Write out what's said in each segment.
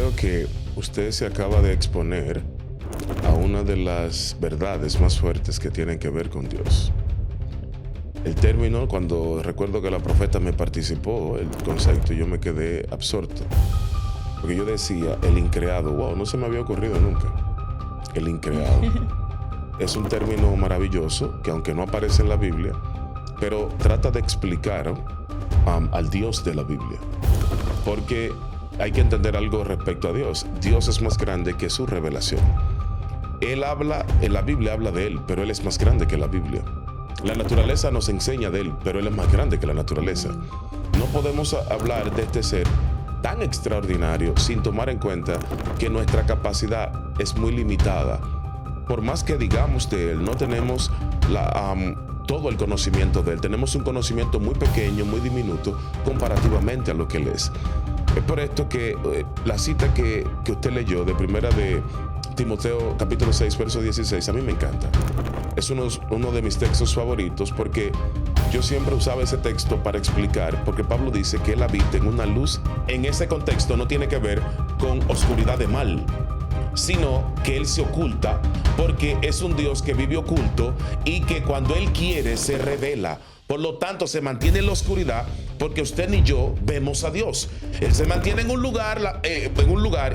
creo que usted se acaba de exponer a una de las verdades más fuertes que tienen que ver con Dios. El término, cuando recuerdo que la profeta me participó, el concepto, yo me quedé absorto. Porque yo decía, el increado, wow, no se me había ocurrido nunca. El increado. Es un término maravilloso que aunque no aparece en la Biblia, pero trata de explicar al Dios de la Biblia. Porque hay que entender algo respecto a Dios. Dios es más grande que su revelación. Él habla, en la Biblia habla de Él, pero Él es más grande que la Biblia. La naturaleza nos enseña de Él, pero Él es más grande que la naturaleza. No podemos hablar de este ser tan extraordinario sin tomar en cuenta que nuestra capacidad es muy limitada. Por más que digamos de Él, no tenemos todo el conocimiento de Él. Tenemos un conocimiento muy pequeño, muy diminuto, comparativamente a lo que Él es. Es por esto que la cita que usted leyó de primera de Timoteo capítulo 6, verso 16, a mí me encanta. Es uno de mis textos favoritos porque yo siempre usaba ese texto para explicar, porque Pablo dice que Él habita en una luz. En ese contexto no tiene que ver con oscuridad de mal, sino que Él se oculta porque es un Dios que vive oculto y que cuando Él quiere se revela. Por lo tanto, se mantiene en la oscuridad porque usted ni yo vemos a Dios. Él se mantiene en un lugar,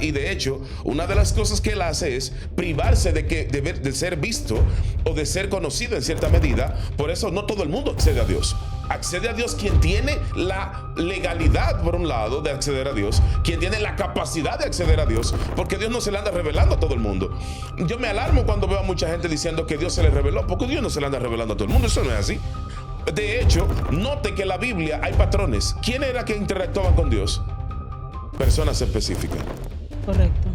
y de hecho, una de las cosas que Él hace es privarse de ser visto o de ser conocido en cierta medida. Por eso no todo el mundo accede a Dios. Accede a Dios quien tiene la legalidad, por un lado, de acceder a Dios, quien tiene la capacidad de acceder a Dios, porque Dios no se le anda revelando a todo el mundo. Yo me alarmo cuando veo a mucha gente diciendo que Dios se le reveló, porque Dios no se le anda revelando a todo el mundo. Eso no es así. De hecho, note que en la Biblia hay patrones. ¿Quién era que interactuaban con Dios? Personas específicas. Correcto.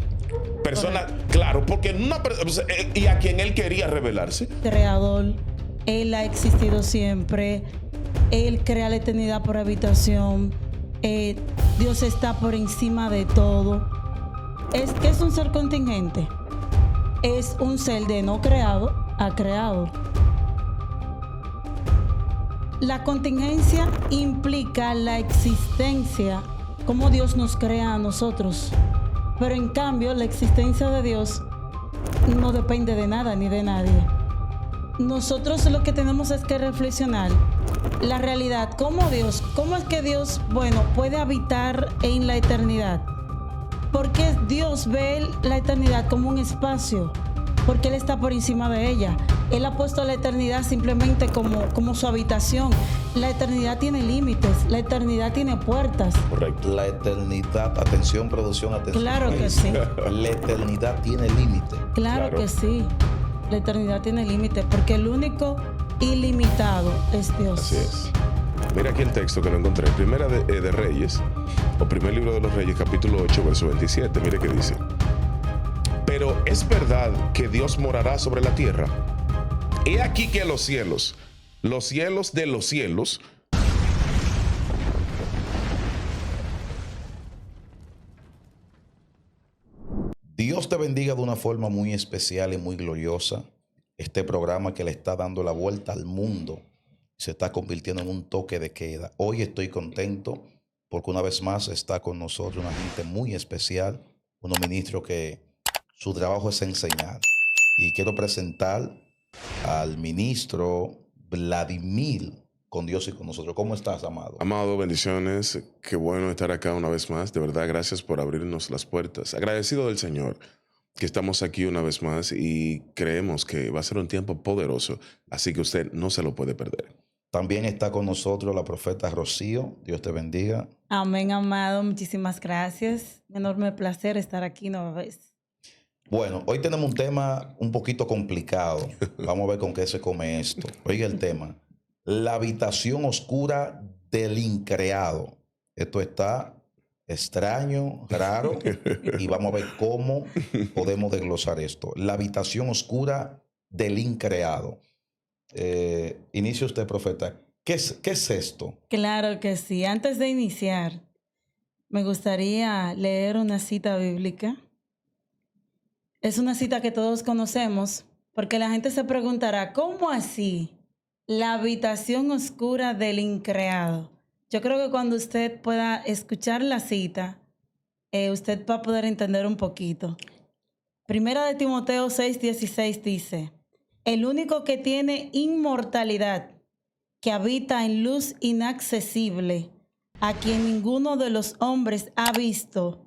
Personas, claro, porque y a quien Él quería revelarse. Creador, Él ha existido siempre. Él crea la eternidad por habitación. Dios está por encima de todo. ¿Qué es un ser contingente? Es un ser de no creado a creado. La contingencia implica la existencia, como Dios nos crea a nosotros. Pero en cambio, la existencia de Dios no depende de nada ni de nadie. Nosotros lo que tenemos es que reflexionar la realidad. ¿Cómo es que Dios, puede habitar en la eternidad? Porque Dios ve la eternidad como un espacio, porque Él está por encima de ella. Él ha puesto la eternidad simplemente como su habitación. La eternidad tiene límites, la eternidad tiene puertas. Correcto. La eternidad, atención, producción, atención. Claro que sí. La eternidad tiene límite. Claro que sí. La eternidad tiene límites, porque el único ilimitado es Dios. Así es. Mira aquí el texto que lo encontré. Primera de Reyes, o primer libro de los Reyes, capítulo 8, verso 27. Mire qué dice. Pero es verdad que Dios morará sobre la tierra. He aquí que los cielos de los cielos, Dios te bendiga de una forma muy especial y muy gloriosa. Este programa que le está dando la vuelta al mundo se está convirtiendo en un toque de queda. Hoy estoy contento porque una vez más está con nosotros una gente muy especial, unos ministros que su trabajo es enseñar. Y quiero presentar al ministro Vladimir con Dios y con nosotros. ¿Cómo estás, amado? Amado, bendiciones. Qué bueno estar acá una vez más. De verdad, gracias por abrirnos las puertas. Agradecido del Señor que estamos aquí una vez más y creemos que va a ser un tiempo poderoso, así que usted no se lo puede perder. También está con nosotros la profeta Rocío. Dios te bendiga. Amén, amado. Muchísimas gracias. Enorme placer estar aquí nueva vez. Bueno, hoy tenemos un tema un poquito complicado. Vamos a ver con qué se come esto. Oiga el tema. La habitación oscura del increado. Esto está extraño, raro, y vamos a ver cómo podemos desglosar esto. La habitación oscura del increado. Inicie usted, profeta. ¿Qué es esto? Claro que sí. Antes de iniciar, me gustaría leer una cita bíblica. Es una cita que todos conocemos, porque la gente se preguntará, ¿cómo así? La habitación oscura del increado. Yo creo que cuando usted pueda escuchar la cita, usted va a poder entender un poquito. Primera de Timoteo 6:16 dice, el único que tiene inmortalidad, que habita en luz inaccesible, a quien ninguno de los hombres ha visto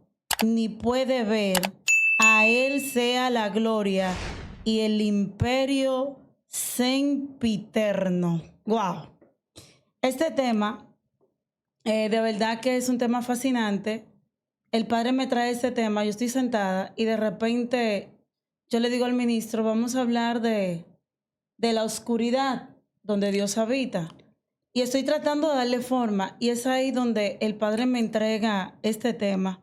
ni puede ver, a él sea la gloria y el imperio sempiterno. Wow. Este tema, de verdad que es un tema fascinante. El padre me trae este tema, yo estoy sentada y de repente yo le digo al ministro, vamos a hablar de la oscuridad donde Dios habita. Y estoy tratando de darle forma y es ahí donde el padre me entrega este tema.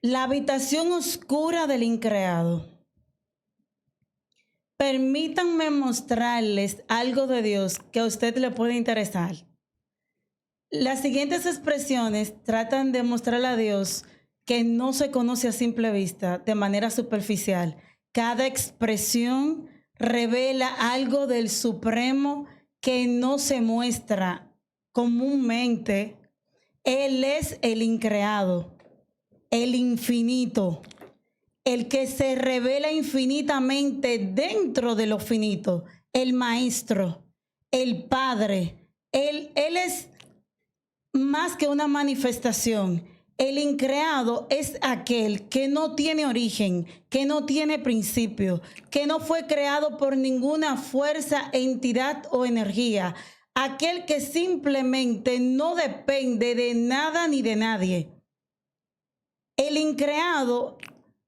La habitación oscura del increado. Permítanme mostrarles algo de Dios que a usted le puede interesar. Las siguientes expresiones tratan de mostrarle a Dios que no se conoce a simple vista, de manera superficial. Cada expresión revela algo del Supremo que no se muestra comúnmente. Él es el increado, el infinito, el que se revela infinitamente dentro de lo finito, el maestro, el padre. Él es más que una manifestación. El increado es aquel que no tiene origen, que no tiene principio, que no fue creado por ninguna fuerza, entidad o energía. Aquel que simplemente no depende de nada ni de nadie. El increado,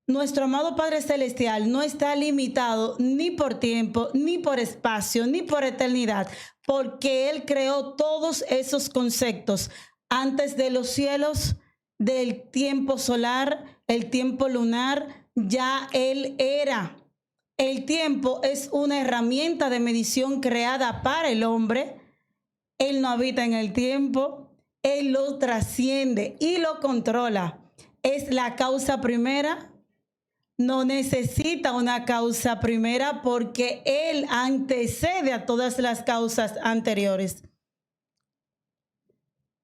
nuestro amado Padre Celestial, no está limitado ni por tiempo, ni por espacio, ni por eternidad, porque Él creó todos esos conceptos antes de los cielos, del tiempo solar, el tiempo lunar, ya Él era. El tiempo es una herramienta de medición creada para el hombre. Él no habita en el tiempo, Él lo trasciende y lo controla. Es la causa primera. No necesita una causa primera porque Él antecede a todas las causas anteriores.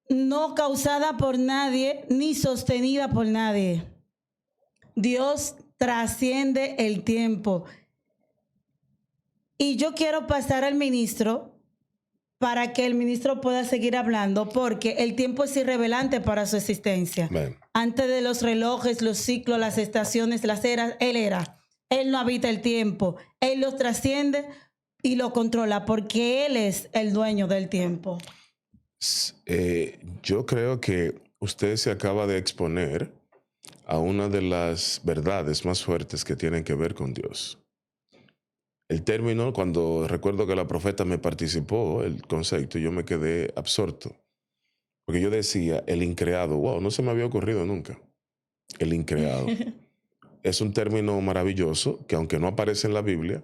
No causada por nadie ni sostenida por nadie. Dios trasciende el tiempo. Y yo quiero pasar al ministro para que el ministro pueda seguir hablando, porque el tiempo es irrelevante para su existencia. Bien. Antes de los relojes, los ciclos, las estaciones, las eras, Él era. Él no habita el tiempo. Él los trasciende y lo controla porque Él es el dueño del tiempo. Yo creo que usted se acaba de exponer a una de las verdades más fuertes que tienen que ver con Dios. El término, cuando recuerdo que la profeta me participó, el concepto, yo me quedé absorto. Porque yo decía, el increado, wow, no se me había ocurrido nunca. El increado. Es un término maravilloso que aunque no aparece en la Biblia,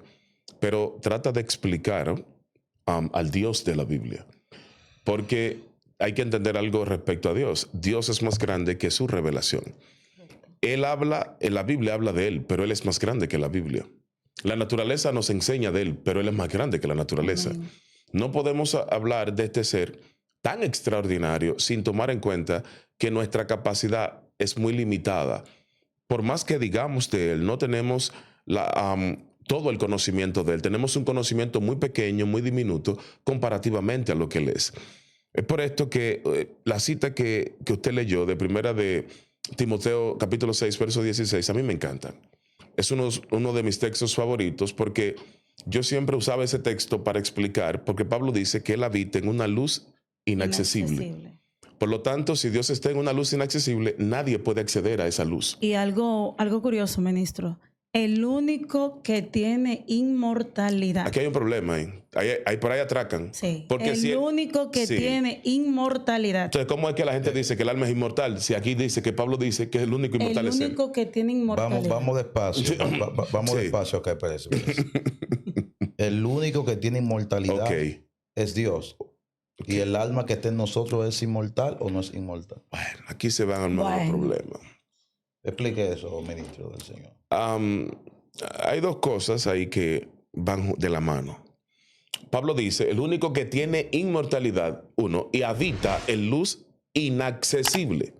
pero trata de explicar al Dios de la Biblia. Porque hay que entender algo respecto a Dios. Dios es más grande que su revelación. Él habla, en la Biblia habla de Él, pero Él es más grande que la Biblia. La naturaleza nos enseña de Él, pero Él es más grande que la naturaleza. Amén. No podemos hablar de este ser tan extraordinario sin tomar en cuenta que nuestra capacidad es muy limitada. Por más que digamos de Él, no tenemos todo el conocimiento de Él. Tenemos un conocimiento muy pequeño, muy diminuto, comparativamente a lo que Él es. Es por esto que la cita que usted leyó de primera de Timoteo, capítulo 6, verso 16, a mí me encanta. Es uno de mis textos favoritos porque yo siempre usaba ese texto para explicar, porque Pablo dice que Él habita en una luz inaccesible. Por lo tanto, si Dios está en una luz inaccesible, nadie puede acceder a esa luz. Y algo curioso, ministro. El único que tiene inmortalidad. Aquí hay un problema. Por ahí atracan. Sí. Porque el único que tiene inmortalidad. Entonces, ¿cómo es que la gente dice que el alma es inmortal? Si aquí dice que Pablo dice que el único inmortal es Él. El único que tiene inmortalidad. Vamos despacio. Vamos despacio acá, parece. El único que tiene inmortalidad es Dios. ¿Y el alma que está en nosotros es inmortal o no es inmortal? Bueno, aquí se van a armar los problemas. Explique eso, ministro del Señor. Hay dos cosas ahí que van de la mano. Pablo dice, el único que tiene inmortalidad, uno, y habita en luz inaccesible.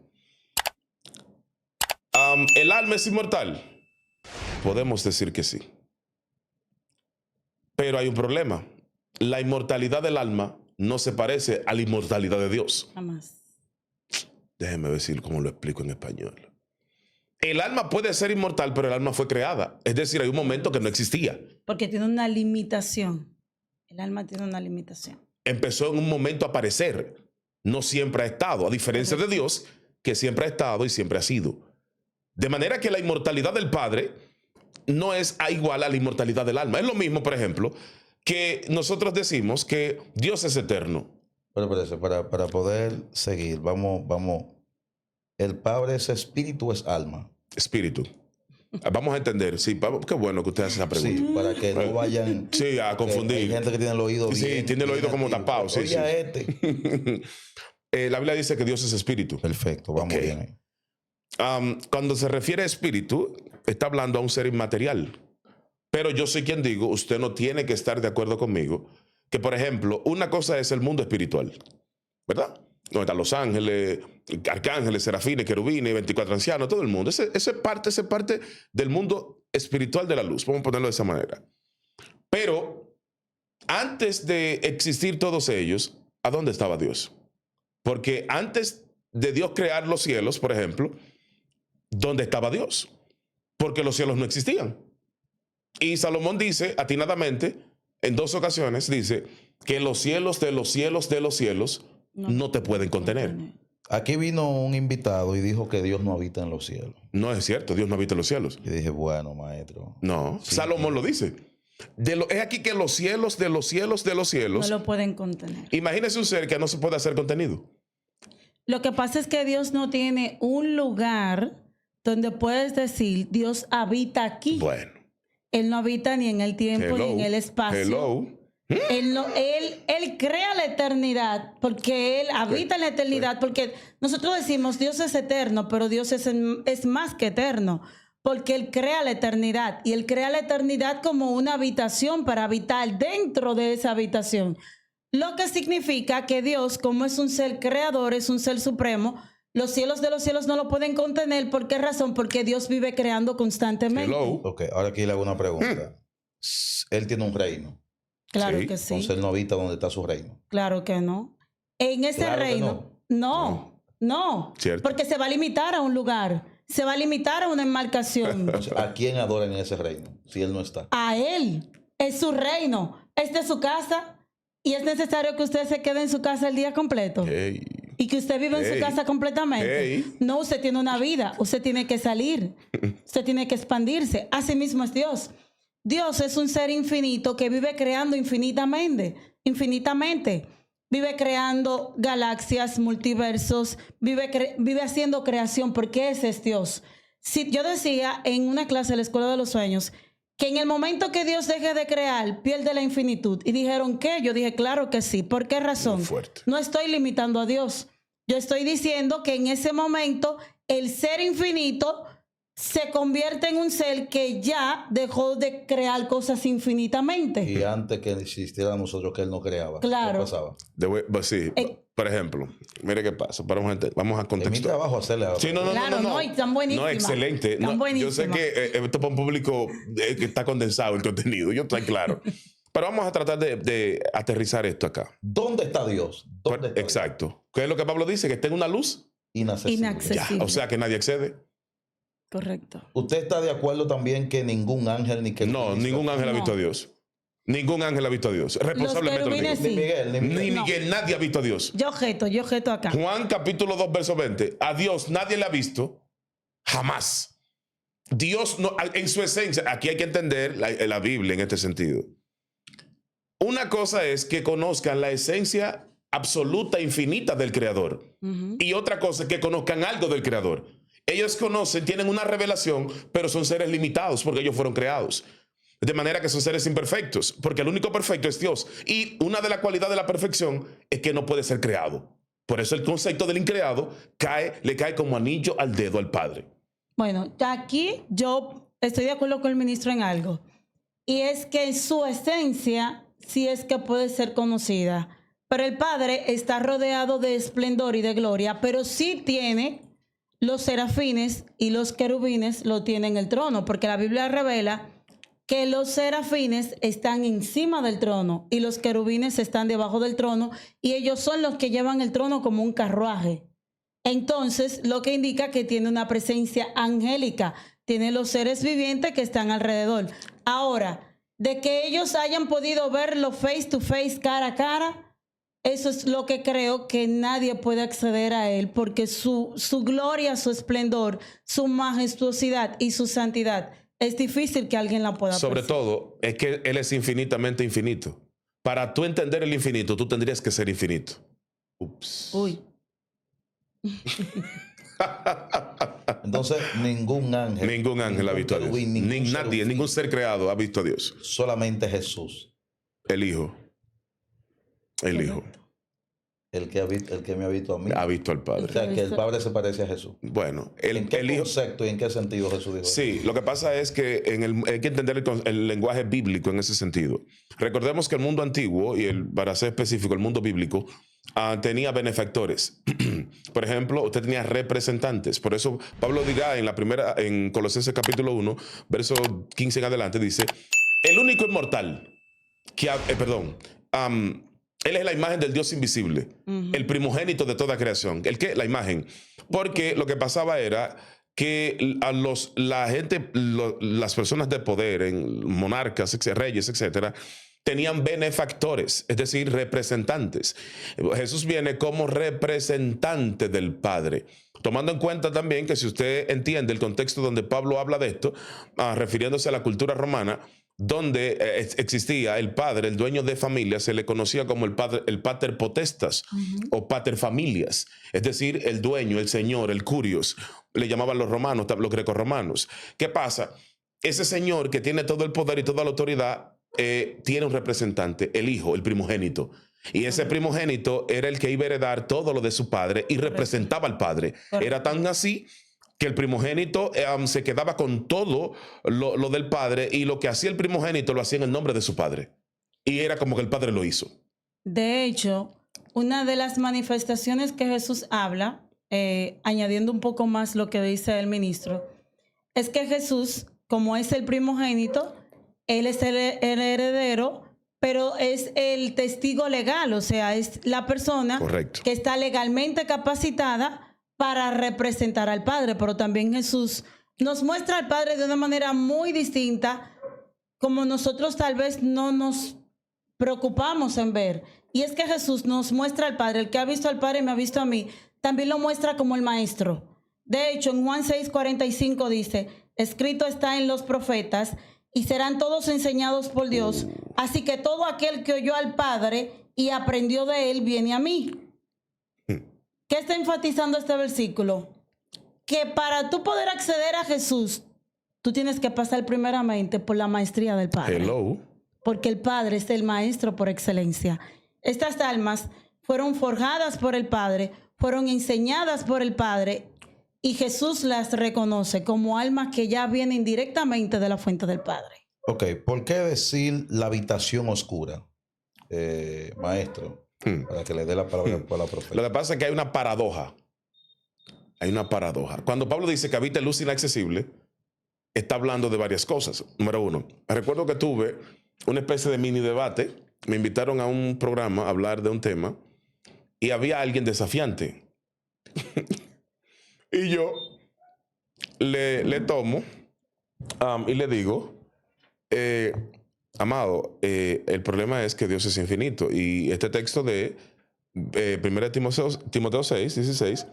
¿El alma es inmortal? Podemos decir que sí. Pero hay un problema. La inmortalidad del alma no se parece a la inmortalidad de Dios. Jamás. Déjeme decir cómo lo explico en español. El alma puede ser inmortal, pero el alma fue creada. Es decir, hay un momento que no existía. Porque tiene una limitación. El alma tiene una limitación. Empezó en un momento a aparecer. No siempre ha estado, a diferencia de Dios, que siempre ha estado y siempre ha sido. De manera que la inmortalidad del Padre no es igual a la inmortalidad del alma. Es lo mismo, por ejemplo, que nosotros decimos que Dios es eterno. Pero para poder seguir, vamos. El Padre es espíritu, es alma. Espíritu. Vamos a entender. Sí, qué bueno que usted hace esa pregunta. Sí, para que no vayan Sí, a confundir. Hay gente que tiene el oído bien. Sí, tiene el oído como activo. tapado. Sí, Oye, sí. a este. La Biblia dice que Dios es espíritu. Perfecto, vamos Ok. bien. Cuando se refiere a espíritu, está hablando a un ser inmaterial. Pero yo soy quien digo, usted no tiene que estar de acuerdo conmigo, que por ejemplo, una cosa es el mundo espiritual, ¿verdad? Donde están los ángeles, arcángeles, serafines, querubines, 24 ancianos, todo el mundo. Ese parte del mundo espiritual de la luz, vamos a ponerlo de esa manera. Pero antes de existir todos ellos, ¿a dónde estaba Dios? Porque antes de Dios crear los cielos, por ejemplo, ¿dónde estaba Dios? Porque los cielos no existían. Y Salomón dice, atinadamente, en 2 ocasiones, dice que los cielos de los cielos de los cielos no te pueden contener. Aquí vino un invitado y dijo que Dios no habita en los cielos. No es cierto, Dios no habita en los cielos. Y dije, bueno, maestro. No, Sí. Salomón lo dice. Es aquí que los cielos de los cielos de los cielos. No lo pueden contener. Imagínese un ser que no se puede hacer contenido. Lo que pasa es que Dios no tiene un lugar donde puedes decir, Dios habita aquí. Bueno. Él no habita ni en el tiempo ni en el espacio. Hello. Él crea la eternidad porque Él habita en la eternidad. Porque nosotros decimos Dios es eterno, pero Dios es más que eterno. Porque Él crea la eternidad. Y Él crea la eternidad como una habitación para habitar dentro de esa habitación. Lo que significa que Dios, como es un ser creador, es un ser supremo, los cielos de los cielos no lo pueden contener. ¿Por qué razón? Porque Dios vive creando constantemente. Hello. Ok, ahora aquí le hago una pregunta. Él tiene un reino. Claro Sí. que sí. Entonces él no habita donde está su reino. Claro que no. En ese Claro que reino, no. Cierto. Porque se va a limitar a un lugar, se va a limitar a una enmarcación. Entonces, ¿a quién adoran en ese reino si él no está? A Él, es su reino, es de su casa y es necesario que usted se quede en su casa el día completo. Hey. Y que usted viva en su Ey. casa completamente. Ey. No, usted tiene una vida, usted tiene que salir, usted tiene que expandirse. Así mismo es Dios. Dios es un ser infinito que vive creando infinitamente. Vive creando galaxias, multiversos, vive haciendo creación porque ese es Dios. Si, yo decía en una clase de la Escuela de los Sueños que en el momento que Dios deje de crear, pierde la infinitud. Y dijeron, ¿qué? Yo dije, claro que sí. ¿Por qué razón? Muy fuerte. No estoy limitando a Dios. Yo estoy diciendo que en ese momento el ser infinito se convierte en un ser que ya dejó de crear cosas infinitamente. Y antes que existiera nosotros que él no creaba. Claro. ¿Qué pasaba? Sí, por ejemplo, mire qué pasa. Vamos a Es mi contextualizar. trabajo hacerle Sí, no. Claro, no, y están buenísimas. No, excelente. Están No, yo sé buenísimas. que esto para un público que está condensado el contenido, yo estoy claro. Pero vamos a tratar de aterrizar esto acá. ¿Dónde está Dios? ¿Dónde está Exacto. ¿Qué es lo que Pablo dice? Que está en una luz. Dios? Inaccesible. Inaccesible. Ya, o sea que nadie accede. Correcto. ¿Usted está de acuerdo también que ningún ángel ni que No, ningún ángel ha visto a Dios. Ningún ángel ha visto a Dios. Responsablemente lo digo. querubines Ni sí. Miguel, ni Ni Miguel. Miguel, nadie ha visto a Dios. Yo objeto acá. Juan capítulo 2, verso 20. A Dios nadie le ha visto jamás. Dios no, en su esencia, aquí hay que entender la Biblia en este sentido. Una cosa es que conozcan la esencia absoluta, infinita del Creador. Y otra cosa es que conozcan algo del Creador. Ellos conocen, tienen una revelación, pero son seres limitados porque ellos fueron creados. De manera que son seres imperfectos, porque el único perfecto es Dios. Y una de las cualidades de la perfección es que no puede ser creado. Por eso el concepto del increado le cae como anillo al dedo al Padre. Bueno, aquí yo estoy de acuerdo con el ministro en algo. Y es que su esencia sí es que puede ser conocida. Pero el Padre está rodeado de esplendor y de gloria, pero sí tiene los serafines y los querubines lo tienen el trono, porque la Biblia revela que los serafines están encima del trono y los querubines están debajo del trono y ellos son los que llevan el trono como un carruaje. Entonces, lo que indica que tiene una presencia angélica, tiene los seres vivientes que están alrededor. Ahora, de que ellos hayan podido verlo face to face, cara a cara, eso es lo que creo que nadie puede acceder a él, porque su gloria, su esplendor, su majestuosidad y su santidad es difícil que alguien la pueda Sobre apreciar. todo, es que Él es infinitamente infinito. Para tú entender el infinito, tú tendrías que ser infinito. Ups. Uy. Entonces, ningún ángel. Ningún ángel ha visto a Dios. querubín, Ni ningún nadie, serafín, ningún ser creado ha visto a Dios. solamente Jesús. El Hijo. El Hijo El que me ha visto a mí. ha visto al O Padre. sea, que el Padre se parece a Jesús. Bueno, ¿En qué el Hijo. concepto y en qué sentido Jesús dijo eso? Sí, lo que pasa es que hay que entender el lenguaje bíblico en ese sentido. Recordemos que el mundo antiguo, para ser específico, el mundo bíblico, tenía benefactores. Por ejemplo, usted tenía representantes. Por eso Pablo dirá en Colosenses capítulo 1, verso 15 en adelante, dice, el único inmortal, él es la imagen del Dios invisible, el primogénito de toda creación. ¿El qué? La imagen. Porque lo que pasaba era que las personas de poder, monarcas, reyes, etcétera, tenían benefactores, es decir, representantes. Jesús viene como representante del Padre. Tomando en cuenta también que si usted entiende el contexto donde Pablo habla de esto, refiriéndose a la cultura romana, donde existía el padre, el dueño de familia, se le conocía como el pater potestas o pater familias, es decir, el dueño, el señor, el curios, le llamaban los romanos, los grecorromanos. ¿Qué pasa? Ese señor que tiene todo el poder y toda la autoridad tiene un representante, el hijo, el primogénito. Y ese primogénito era el que iba a heredar todo lo de su padre y representaba al padre. Era tan así que el primogénito se quedaba con todo lo del padre y lo que hacía el primogénito lo hacía en el nombre de su padre. Y era como que el padre lo hizo. De hecho, una de las manifestaciones que Jesús habla, añadiendo un poco más lo que dice el ministro, es que Jesús, como es el primogénito, él es el heredero, pero es el testigo legal, o sea, es la persona Correcto. que está legalmente capacitada para representar al Padre, pero también Jesús nos muestra al Padre de una manera muy distinta, como nosotros tal vez no nos preocupamos en ver. Y es que Jesús nos muestra al Padre, el que ha visto al Padre me ha visto a mí, también lo muestra como el Maestro. De hecho, en Juan 6:45 dice, escrito está en los profetas, y serán todos enseñados por Dios, así que todo aquel que oyó al Padre y aprendió de él viene a mí. ¿Qué está enfatizando este versículo? Que para tú poder acceder a Jesús, tú tienes que pasar primeramente por la maestría del Padre. Hello. Porque el Padre es el maestro por excelencia. Estas almas fueron forjadas por el Padre, fueron enseñadas por el Padre, y Jesús las reconoce como almas que ya vienen directamente de la fuente del Padre. Ok, ¿por qué decir la habitación oscura, maestro? Para que le dé la palabra a la profeta. Lo que pasa es que hay una paradoja. Hay una paradoja. Cuando Pablo dice que habita en luz inaccesible, está hablando de varias cosas. Número uno, recuerdo que tuve una especie de mini debate. Me invitaron a un programa a hablar de un tema y había alguien desafiante. Y yo le tomo y le digo, amado, el problema es que Dios es infinito. Y este texto de 1 Timoteo 6:16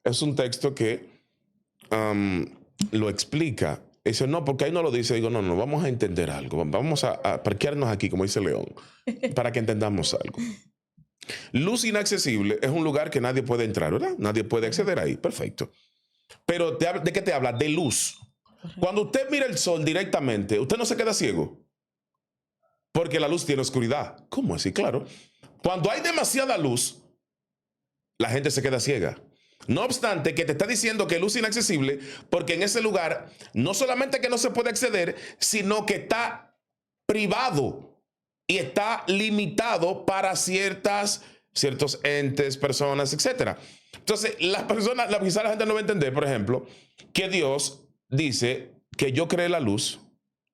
es un texto que lo explica. Y dice, no, porque ahí no lo dice. Digo, no, vamos a entender algo. Vamos a parquearnos aquí, como dice León, para que entendamos algo. Luz inaccesible es un lugar que nadie puede entrar, ¿verdad? Nadie puede acceder ahí. Perfecto. Pero ¿de qué te habla? De luz. Cuando usted mira el sol directamente, usted no se queda ciego. Porque la luz tiene oscuridad. ¿Cómo así? Claro. Cuando hay demasiada luz, la gente se queda ciega. No obstante, que te está diciendo que luz inaccesible, porque en ese lugar no solamente que no se puede acceder, sino que está privado y está limitado para ciertas ciertos entes, personas, etc. Entonces, quizá la gente no va a entender, por ejemplo, que Dios dice que yo creé la luz,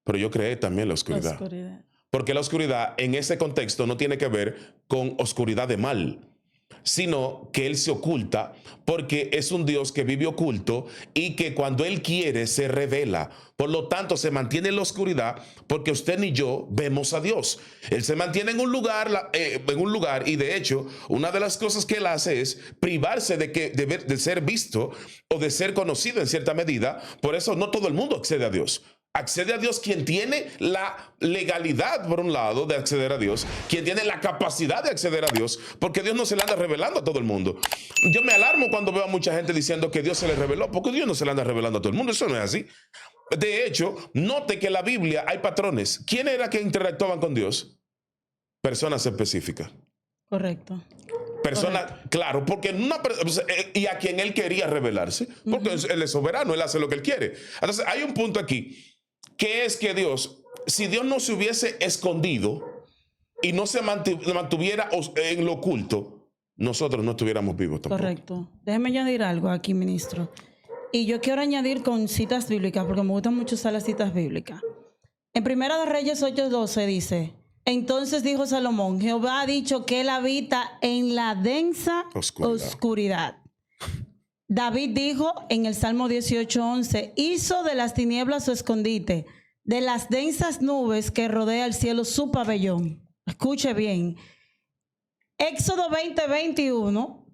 pero yo creé también la oscuridad. Porque la oscuridad en ese contexto no tiene que ver con oscuridad de mal, sino que Él se oculta porque es un Dios que vive oculto y que cuando Él quiere se revela. Por lo tanto, se mantiene en la oscuridad porque usted ni yo vemos a Dios. Él se mantiene en un lugar y de hecho, una de las cosas que Él hace es privarse de ser visto o de ser conocido en cierta medida. Por eso no todo el mundo accede a Dios. Accede a Dios quien tiene la legalidad, por un lado, de acceder a Dios, quien tiene la capacidad de acceder a Dios, porque Dios no se le anda revelando a todo el mundo. Yo me alarmo cuando veo a mucha gente diciendo que Dios se le reveló, porque Dios no se le anda revelando a todo el mundo. Eso no es así. De hecho, note que en la Biblia hay patrones. ¿Quién era que interactuaban con Dios? Personas específicas. Correcto. Personas, claro, porque y a quien Él quería revelarse, porque Él es soberano, Él hace lo que Él quiere. Entonces, hay un punto aquí, que es que Dios, si Dios no se hubiese escondido y no se mantuviera en lo oculto, nosotros no estuviéramos vivos tampoco. Correcto. Déjeme añadir algo aquí, ministro. Y yo quiero añadir con citas bíblicas, porque me gusta mucho usar las citas bíblicas. En Primera de Reyes 8:12 dice: entonces dijo Salomón, Jehová ha dicho que él habita en la densa oscuridad. David dijo en el Salmo 18:11, hizo de las tinieblas su escondite, de las densas nubes que rodea el cielo su pabellón. Escuche bien. Éxodo 20:21,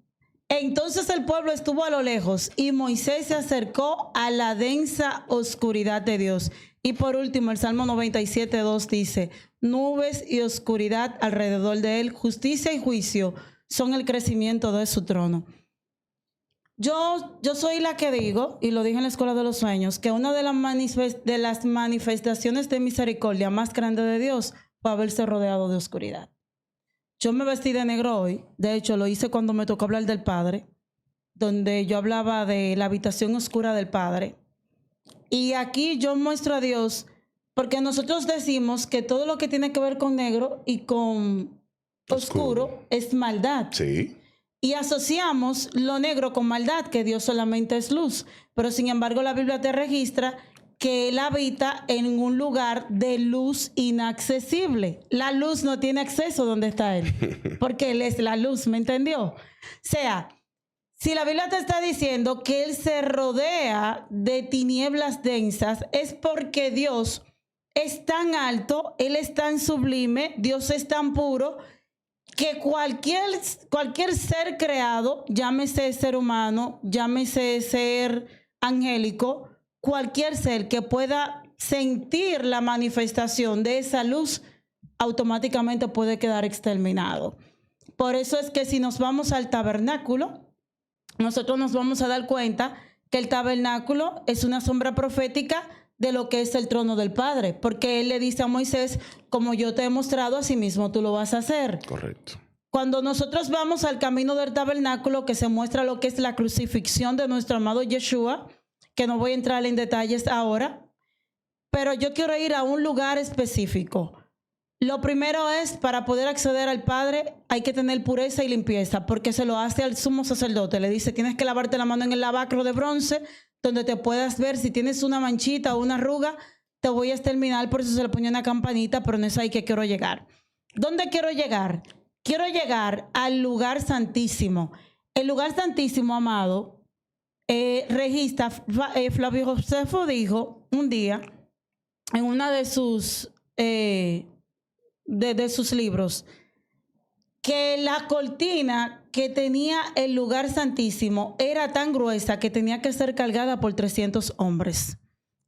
entonces el pueblo estuvo a lo lejos y Moisés se acercó a la densa oscuridad de Dios. Y por último, el Salmo 97:2 dice, nubes y oscuridad alrededor de él, justicia y juicio son el crecimiento de su trono. Yo soy la que digo, y lo dije en la Escuela de los Sueños, que una de las manifestaciones de misericordia más grande de Dios fue haberse rodeado de oscuridad. Yo me vestí de negro hoy, de hecho lo hice cuando me tocó hablar del Padre, donde yo hablaba de la habitación oscura del Padre. Y aquí yo muestro a Dios, porque nosotros decimos que todo lo que tiene que ver con negro y con oscuro es maldad. Sí. Y asociamos lo negro con maldad, que Dios solamente es luz. Pero sin embargo la Biblia te registra que Él habita en un lugar de luz inaccesible. La luz no tiene acceso donde está Él, porque Él es la luz, ¿me entendió? O sea, si la Biblia te está diciendo que Él se rodea de tinieblas densas, es porque Dios es tan alto, Él es tan sublime, Dios es tan puro, que cualquier ser creado, llámese ser humano, llámese ser angélico, cualquier ser que pueda sentir la manifestación de esa luz, automáticamente puede quedar exterminado. Por eso es que si nos vamos al tabernáculo, nosotros nos vamos a dar cuenta que el tabernáculo es una sombra profética de lo que es el trono del Padre, porque Él le dice a Moisés, como yo te he mostrado, así mismo tú lo vas a hacer. Correcto. Cuando nosotros vamos al camino del tabernáculo, que se muestra lo que es la crucifixión de nuestro amado Yeshua, que no voy a entrar en detalles ahora, pero yo quiero ir a un lugar específico. Lo primero es, para poder acceder al Padre, hay que tener pureza y limpieza, porque se lo hace al sumo sacerdote. Le dice, tienes que lavarte la mano en el lavacro de bronce, donde te puedas ver si tienes una manchita o una arruga, te voy a exterminar. Por eso se le pone una campanita, pero no es ahí que quiero llegar. ¿Dónde quiero llegar? Quiero llegar al lugar santísimo. El lugar santísimo, amado, registra, Flavio Josefo dijo un día, en una de sus libros, que la cortina que tenía el lugar santísimo era tan gruesa que tenía que ser cargada por 300 hombres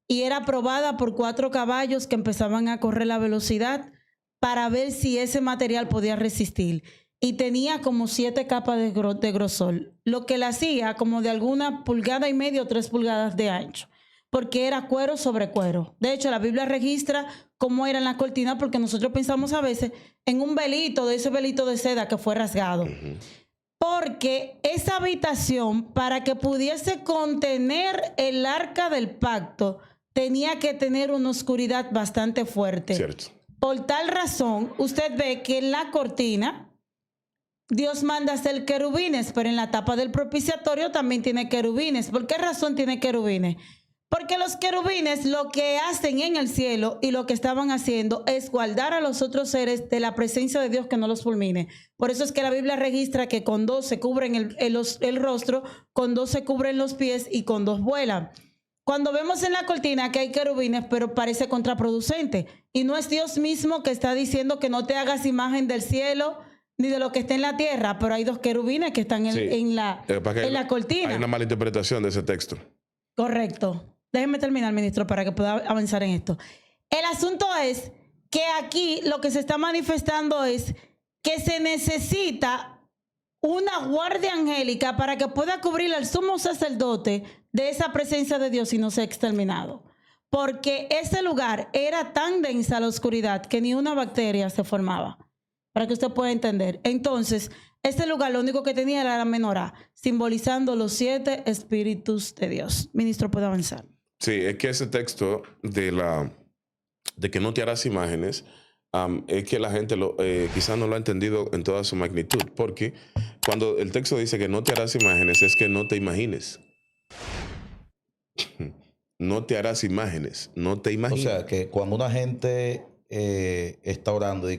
y era probada por 4 caballos que empezaban a correr la velocidad para ver si ese material podía resistir, y tenía como 7 capas de grosor, lo que la hacía como de alguna 1,5 pulgadas o 3 pulgadas de ancho, porque era cuero sobre cuero. De hecho, la Biblia registra cómo eran las cortinas, porque nosotros pensamos a veces en un velito, de ese velito de seda que fue rasgado. Porque esa habitación, para que pudiese contener el arca del pacto, tenía que tener una oscuridad bastante fuerte. Cierto. Por tal razón, usted ve que en la cortina Dios manda hacer querubines, pero en la tapa del propiciatorio también tiene querubines. ¿Por qué razón tiene querubines? Porque los querubines lo que hacen en el cielo y lo que estaban haciendo es guardar a los otros seres de la presencia de Dios, que no los fulmine. Por eso es que la Biblia registra que con 2 se cubren el rostro, con 2 se cubren los pies y con 2 vuelan. Cuando vemos en la cortina que hay querubines, pero parece contraproducente. Y no es Dios mismo que está diciendo que no te hagas imagen del cielo ni de lo que está en la tierra, pero hay 2 querubines que están en la cortina. Hay una mala interpretación de ese texto. Correcto. Déjeme terminar, ministro, para que pueda avanzar en esto. El asunto es que aquí lo que se está manifestando es que se necesita una guardia angélica para que pueda cubrir al sumo sacerdote de esa presencia de Dios y no sea exterminado. Porque ese lugar era tan densa la oscuridad que ni una bacteria se formaba. Para que usted pueda entender. Entonces, este lugar lo único que tenía era la menorá, simbolizando los 7 espíritus de Dios. Ministro, puede avanzar. Sí, es que ese texto de que no te harás imágenes, es que la gente quizás no lo ha entendido en toda su magnitud, porque cuando el texto dice que no te harás imágenes, es que no te imagines. No te harás imágenes, no te imagines. O sea, que cuando una gente está orando y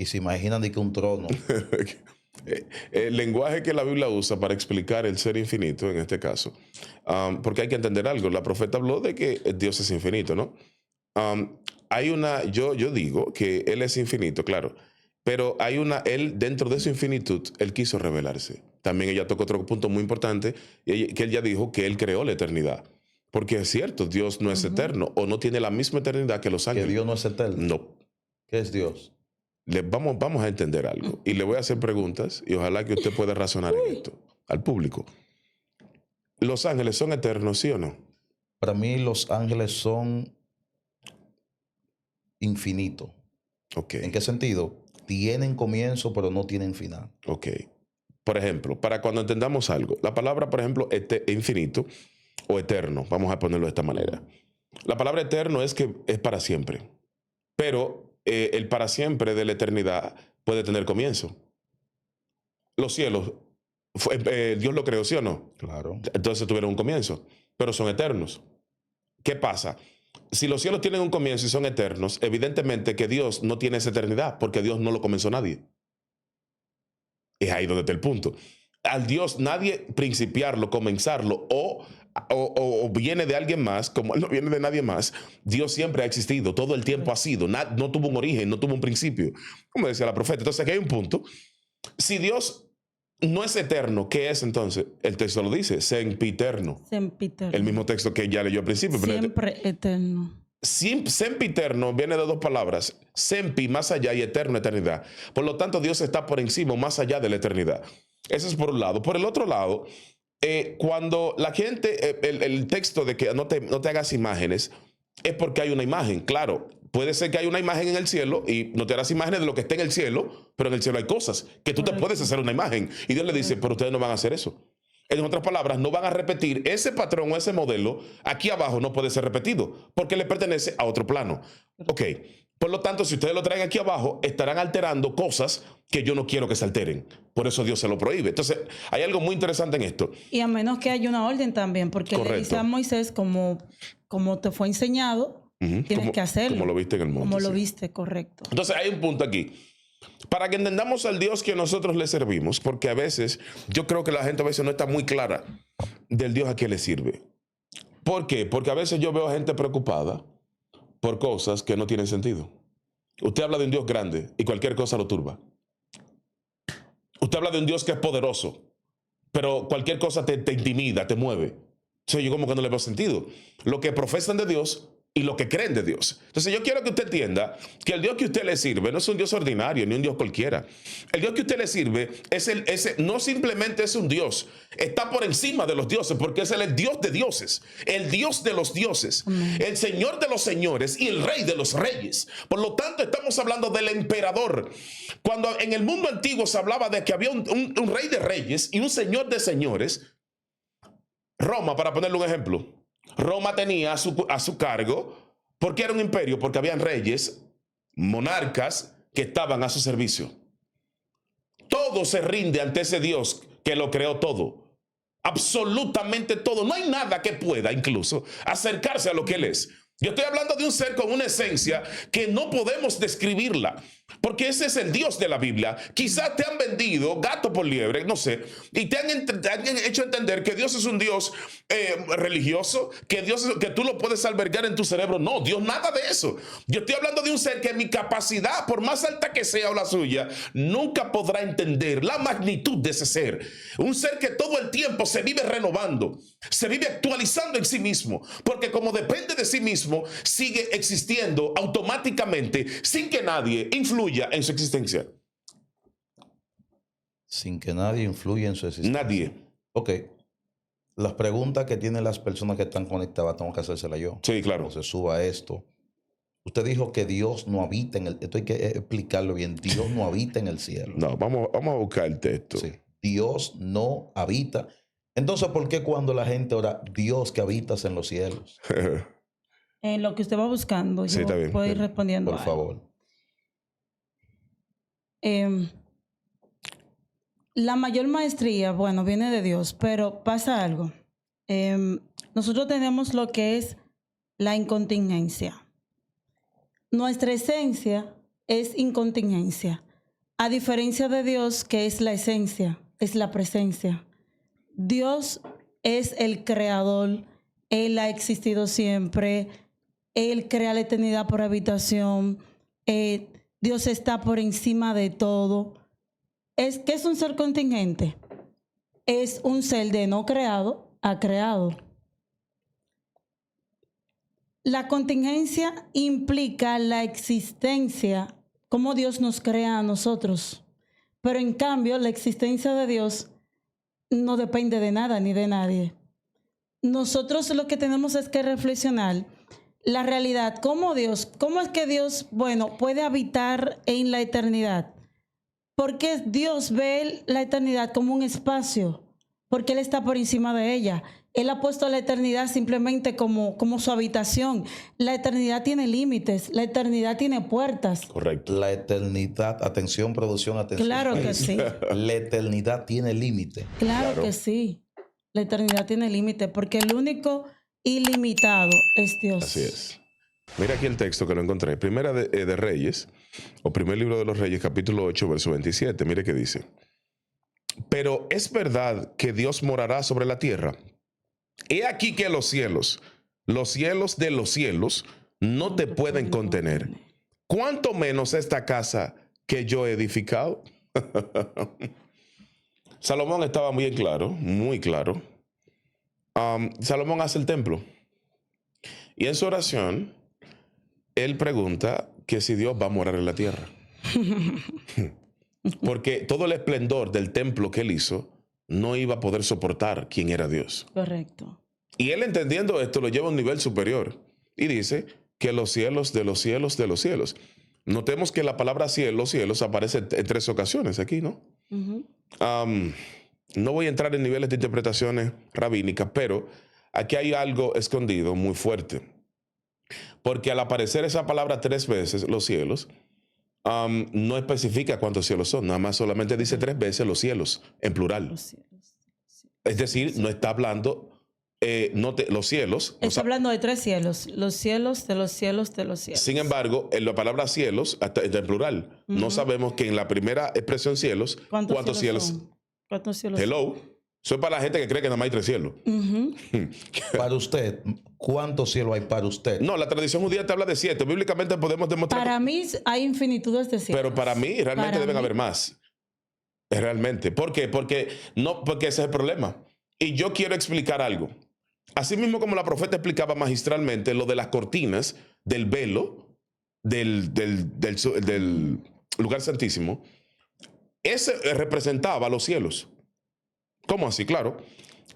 se imaginan de que un trono. El lenguaje que la Biblia usa para explicar el ser infinito, en este caso, porque hay que entender algo. La profeta habló de que Dios es infinito, ¿no? Yo digo que Él es infinito, claro, pero Él dentro de su infinitud, Él quiso revelarse. También ella tocó otro punto muy importante, que Él ya dijo que Él creó la eternidad. Porque es cierto, Dios no es eterno, o no tiene la misma eternidad que los ángeles. ¿Que Dios no es eterno? No. ¿Qué es Dios? Vamos a entender algo. Y le voy a hacer preguntas y ojalá que usted pueda razonar en esto al público. ¿Los ángeles son eternos, sí o no? Para mí los ángeles son infinitos. Okay. ¿En qué sentido? Tienen comienzo, pero no tienen final. Ok. Por ejemplo, para cuando entendamos algo, la palabra, por ejemplo, infinito o eterno, vamos a ponerlo de esta manera. La palabra eterno es que es para siempre, pero el para siempre de la eternidad puede tener comienzo. Los cielos, Dios lo creó, ¿sí o no? Claro. Entonces tuvieron un comienzo, pero son eternos. ¿Qué pasa? Si los cielos tienen un comienzo y son eternos, evidentemente que Dios no tiene esa eternidad, porque Dios no lo comenzó nadie. Es ahí donde está el punto. Al Dios nadie principiarlo, comenzarlo o viene de alguien más, como Él no viene de nadie más. Dios siempre ha existido, todo el tiempo ha sido, no tuvo un origen, no tuvo un principio, como decía la profeta. Entonces aquí hay un punto. Si Dios no es eterno, ¿qué es entonces? El texto lo dice, sempiterno. Sempiterno. El mismo texto que ya leyó al principio. Siempre eterno. Sempiterno viene de 2 palabras, sempi, más allá, y eterno, eternidad. Por lo tanto, Dios está por encima, más allá de la eternidad. Eso es por un lado. Por el otro lado, cuando la gente, el texto de que no te hagas imágenes, es porque hay una imagen. Claro, puede ser que hay una imagen en el cielo y no te harás imágenes de lo que está en el cielo, pero en el cielo hay cosas que tú te puedes hacer una imagen. Y Dios le dice, pero ustedes no van a hacer eso. En otras palabras, no van a repetir ese patrón o ese modelo. Aquí abajo no puede ser repetido porque le pertenece a otro plano. Ok, por lo tanto, si ustedes lo traen aquí abajo, estarán alterando cosas que yo no quiero que se alteren. Por eso Dios se lo prohíbe. Entonces, hay algo muy interesante en esto. Y a menos que haya una orden también, porque Correcto. le dice a Moisés, como te fue enseñado, tienes que hacerlo. Como lo viste en el monte. Como lo sí. viste, correcto. Entonces, hay un punto aquí. Para que entendamos al Dios que nosotros le servimos, porque a veces, yo creo que la gente a veces no está muy clara del Dios a quien le sirve. ¿Por qué? Porque a veces yo veo a gente preocupada por cosas que no tienen sentido. Usted habla de un Dios grande y cualquier cosa lo turba. Usted habla de un Dios que es poderoso, pero cualquier cosa te intimida, te mueve. Entonces yo como que no le veo sentido. Lo que profesan de Dios y lo que creen de Dios. Entonces yo quiero que usted entienda que el Dios que usted le sirve no es un Dios ordinario ni un Dios cualquiera. El Dios que usted le sirve no simplemente es un Dios, está por encima de los dioses porque es el Dios de dioses, el Dios de los dioses, el Señor de los señores y el Rey de los reyes. Por lo tanto estamos hablando del emperador. Cuando en el mundo antiguo se hablaba de que había un rey de reyes y un señor de señores, Roma, para ponerle un ejemplo, Roma tenía a su cargo, porque era un imperio, porque habían reyes, monarcas que estaban a su servicio. todo se rinde ante ese Dios que lo creó todo. Absolutamente todo. No hay nada que pueda incluso acercarse a lo que Él es. Yo estoy hablando de un ser con una esencia que no podemos describirla, porque ese es el Dios de la Biblia. Quizás te han vendido gato por liebre, no sé, y te han hecho entender que Dios es un Dios religioso, que tú lo puedes albergar en tu cerebro. No, Dios nada de eso. Yo estoy hablando de un ser que mi capacidad, por más alta que sea o la suya, nunca podrá entender la magnitud de ese ser. Un ser que todo el tiempo se vive renovando, se vive actualizando en sí mismo, porque como depende de sí mismo, sigue existiendo automáticamente sin que nadie influya en su existencia. Sin que nadie influya en su existencia. Nadie. Ok. Las preguntas que tienen las personas que están conectadas, tengo que hacérselas yo. Sí, claro. Cuando se suba esto. Usted dijo que Dios no habita en el... Esto hay que explicarlo bien. Dios no habita en el cielo. No, vamos a buscar el texto. Sí. Dios no habita. Entonces, ¿por qué cuando la gente ora, Dios que habitas en los cielos? En lo que usted va buscando, Sí, yo está bien. voy respondiendo. Por favor. La mayor maestría, bueno, viene de Dios, pero pasa algo. Nosotros tenemos lo que es la incontingencia. Nuestra esencia es incontingencia. A diferencia de Dios, que es la esencia, es la presencia. Dios es el creador. Él ha existido siempre. Él crea la eternidad por habitación. Dios está por encima de todo. ¿Qué es un ser contingente? Es un ser de no creado a creado. La contingencia implica la existencia, como Dios nos crea a nosotros. Pero en cambio, la existencia de Dios no depende de nada ni de nadie. Nosotros lo que tenemos es que reflexionar la realidad, cómo es que Dios, puede habitar en la eternidad. Porque Dios ve la eternidad como un espacio, porque Él está por encima de ella. Él ha puesto la eternidad simplemente como su habitación. La eternidad tiene límites, la eternidad tiene puertas. Correcto. La eternidad, atención, producción, atención. Claro que sí. La eternidad tiene límite. Claro que sí. La eternidad tiene límite, porque el único ilimitado es Dios. Así es. Mira aquí el texto que lo encontré. Primera de Reyes, o primer libro de los Reyes, capítulo 8, verso 27. Mire qué dice. Pero es verdad que Dios morará sobre la tierra. He aquí que los cielos de los cielos, no te pueden contener. ¿Cuánto menos esta casa que yo he edificado? Salomón estaba muy claro, muy claro. Salomón hace el templo. Y en su oración, él pregunta que si Dios va a morar en la tierra. Porque todo el esplendor del templo que él hizo no iba a poder soportar quién era Dios. Correcto. Y él, entendiendo esto, lo lleva a un nivel superior. Y dice que los cielos de los cielos de los cielos. Notemos que la palabra cielos aparece en 3 ocasiones aquí, ¿no? Uh-huh. No voy a entrar en niveles de interpretaciones rabínicas, pero aquí hay algo escondido muy fuerte. Porque al aparecer esa palabra 3 veces, los cielos, no especifica cuántos cielos son. Nada más solamente dice 3 veces los cielos, en plural. Los cielos. Es decir, no está hablando los cielos. Está hablando de 3 cielos. Los cielos de los cielos de los cielos. Sin embargo, en la palabra cielos está en plural. Uh-huh. No sabemos que en la primera expresión cielos, ¿cuántos cielos? ¿Cuántos cielos? Hello. Eso es para la gente que cree que nada más hay 3 cielos. Uh-huh. Para usted, ¿cuántos cielos hay para usted? No, la tradición judía te habla de 7. Bíblicamente podemos demostrar. Para mí hay infinitudes de cielos. Pero para mí realmente deben haber más. Realmente. ¿Por qué? Porque ese es el problema. Y yo quiero explicar algo. Así mismo como la profeta explicaba magistralmente lo de las cortinas del velo del lugar santísimo, ese representaba los cielos. ¿Cómo así? Claro.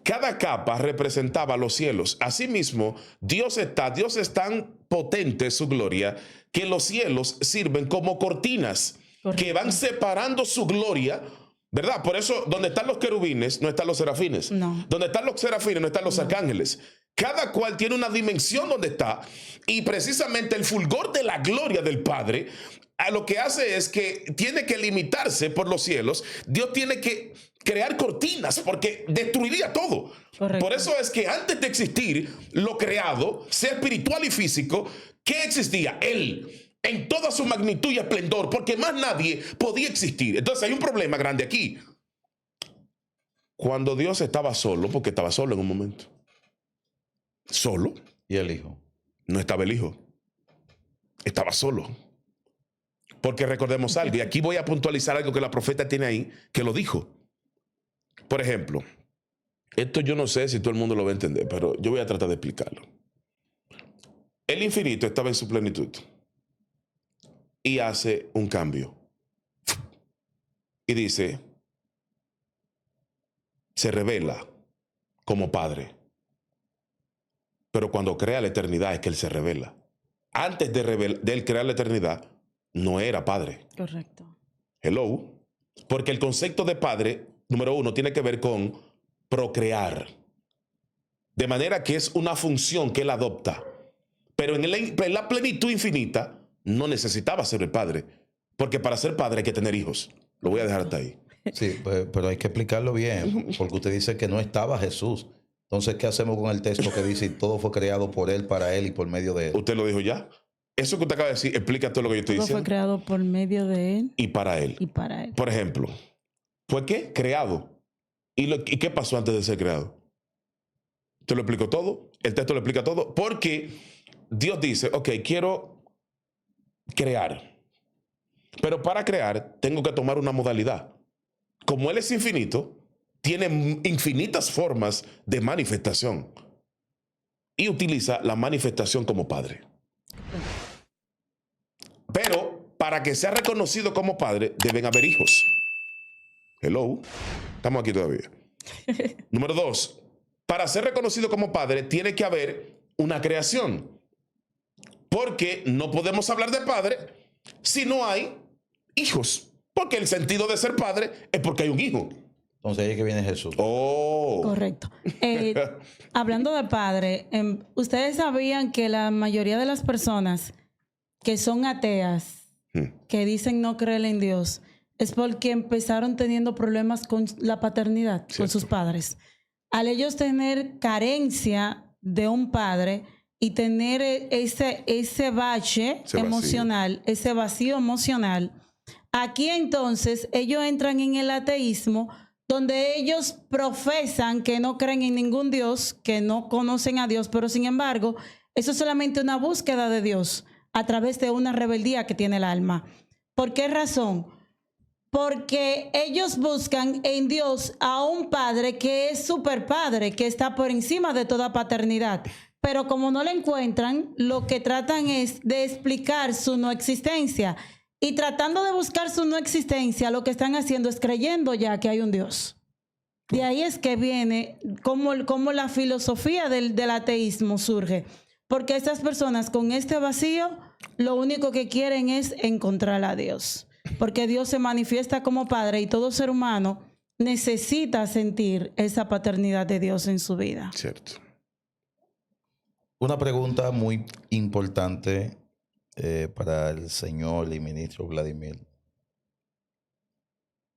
Cada capa representaba los cielos. Asimismo, Dios es tan potente su gloria que los cielos sirven como cortinas. Correcto. Que van separando su gloria, ¿verdad? Por eso, donde están los querubines, no están los serafines. No. Donde están los serafines, no están los arcángeles. Cada cual tiene una dimensión donde está. Y precisamente el fulgor de la gloria del Padre a lo que hace es que tiene que limitarse por los cielos. Dios tiene que crear cortinas porque destruiría todo. Correcto. Por eso es que antes de existir lo creado, sea espiritual y físico, ¿qué existía? Él, en toda su magnitud y esplendor, porque más nadie podía existir. Entonces hay un problema grande aquí. Cuando Dios estaba solo, porque estaba solo en un momento. Solo. ¿Y el Hijo? No estaba el Hijo. Estaba solo. Porque recordemos algo, y aquí voy a puntualizar algo que la profeta tiene ahí, que lo dijo. Por ejemplo, esto yo no sé si todo el mundo lo va a entender, pero yo voy a tratar de explicarlo. El infinito estaba en su plenitud y hace un cambio. Y dice, se revela como Padre. Pero cuando crea la eternidad es que Él se revela. Antes de Él crear la eternidad, no era Padre. Correcto. Hello. Porque el concepto de Padre, número uno, tiene que ver con procrear. De manera que es una función que Él adopta. Pero en la plenitud infinita no necesitaba ser el Padre. Porque para ser Padre hay que tener hijos. Lo voy a dejar hasta ahí. Sí, pero hay que explicarlo bien, porque usted dice que no estaba Jesús. Entonces, ¿qué hacemos con el texto que dice todo fue creado por Él, para Él y por medio de Él? Usted lo dijo ya. Eso que usted acaba de decir explica todo lo que yo estoy Todo diciendo. fue creado por medio de Él Y para Él. y para Él. Por ejemplo, ¿fue qué? Creado. ¿Y qué pasó antes de ser creado? Te lo explico todo. El texto lo explica todo. Porque Dios dice, ok, quiero crear. Pero para crear tengo que tomar una modalidad. Como Él es infinito, tiene infinitas formas de manifestación. Y utiliza la manifestación como Padre. Pero para que sea reconocido como Padre, deben haber hijos. Hello. Estamos aquí todavía. Número 2. Para ser reconocido como Padre, tiene que haber una creación. Porque no podemos hablar de Padre si no hay hijos. Porque el sentido de ser Padre es porque hay un hijo. Entonces ahí es que viene Jesús. Oh. Correcto. Hablando de Padre, ustedes sabían que la mayoría de las personas que son ateas, que dicen no creer en Dios, es porque empezaron teniendo problemas con la paternidad, Cierto. con sus padres. Al ellos tener carencia de un padre y tener ese bache emocional, ese vacío emocional, aquí entonces ellos entran en el ateísmo, donde ellos profesan que no creen en ningún Dios, que no conocen a Dios, pero sin embargo, eso es solamente una búsqueda de Dios a través de una rebeldía que tiene el alma. ¿Por qué razón? Porque ellos buscan en Dios a un Padre que es super padre, que está por encima de toda paternidad. Pero como no lo encuentran, lo que tratan es de explicar su no existencia. Y tratando de buscar su no existencia, lo que están haciendo es creyendo ya que hay un Dios. De ahí es que viene como la filosofía del ateísmo surge. Porque estas personas con este vacío, lo único que quieren es encontrar a Dios. Porque Dios se manifiesta como Padre y todo ser humano necesita sentir esa paternidad de Dios en su vida. Cierto. Una pregunta muy importante para el señor y ministro Vladimir.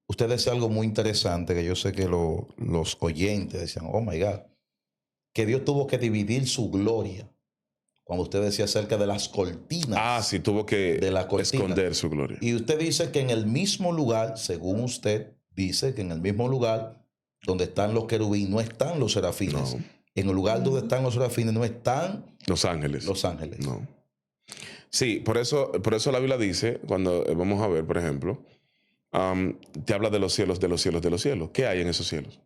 Usted decía algo muy interesante que yo sé que los oyentes decían, oh my God, que Dios tuvo que dividir su gloria. Cuando usted decía acerca de las cortinas. Ah, sí, tuvo que de la cortina. esconder su gloria. Y usted dice que en el mismo lugar, según usted dice, que en el mismo lugar donde están los querubín no están los serafines. No. En el lugar donde están los serafines no están Los ángeles. los ángeles. No. Sí, por eso la Biblia dice, cuando vamos a ver, por ejemplo, te habla de los cielos, de los cielos, de los cielos. ¿Qué hay en esos cielos?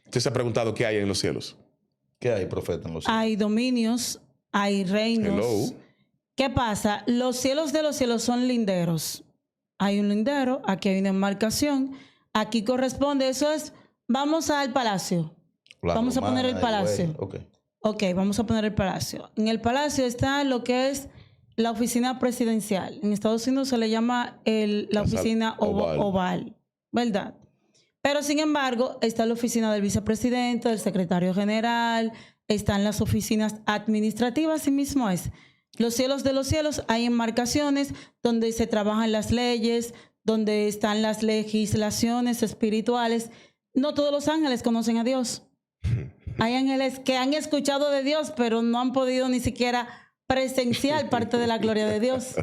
¿Usted se ha preguntado qué hay en los cielos? ¿Qué hay, profeta, en los cielos? Hay dominios, hay reinos. Hello. ¿Qué pasa? Los cielos de los cielos son linderos. Hay un lindero, aquí hay una enmarcación, aquí corresponde, eso es, vamos al palacio. La Vamos a romana, poner el palacio. güey. Ok, vamos a poner el palacio. En el palacio está lo que es la oficina presidencial. En Estados Unidos se le llama la oficina oval, ¿verdad? Pero sin embargo, está la oficina del vicepresidente, del secretario general, están las oficinas administrativas, así mismo es. Los cielos de los cielos hay enmarcaciones donde se trabajan las leyes, donde están las legislaciones espirituales. No todos los ángeles conocen a Dios. Hay ángeles que han escuchado de Dios, pero no han podido ni siquiera presenciar parte de la gloria de Dios.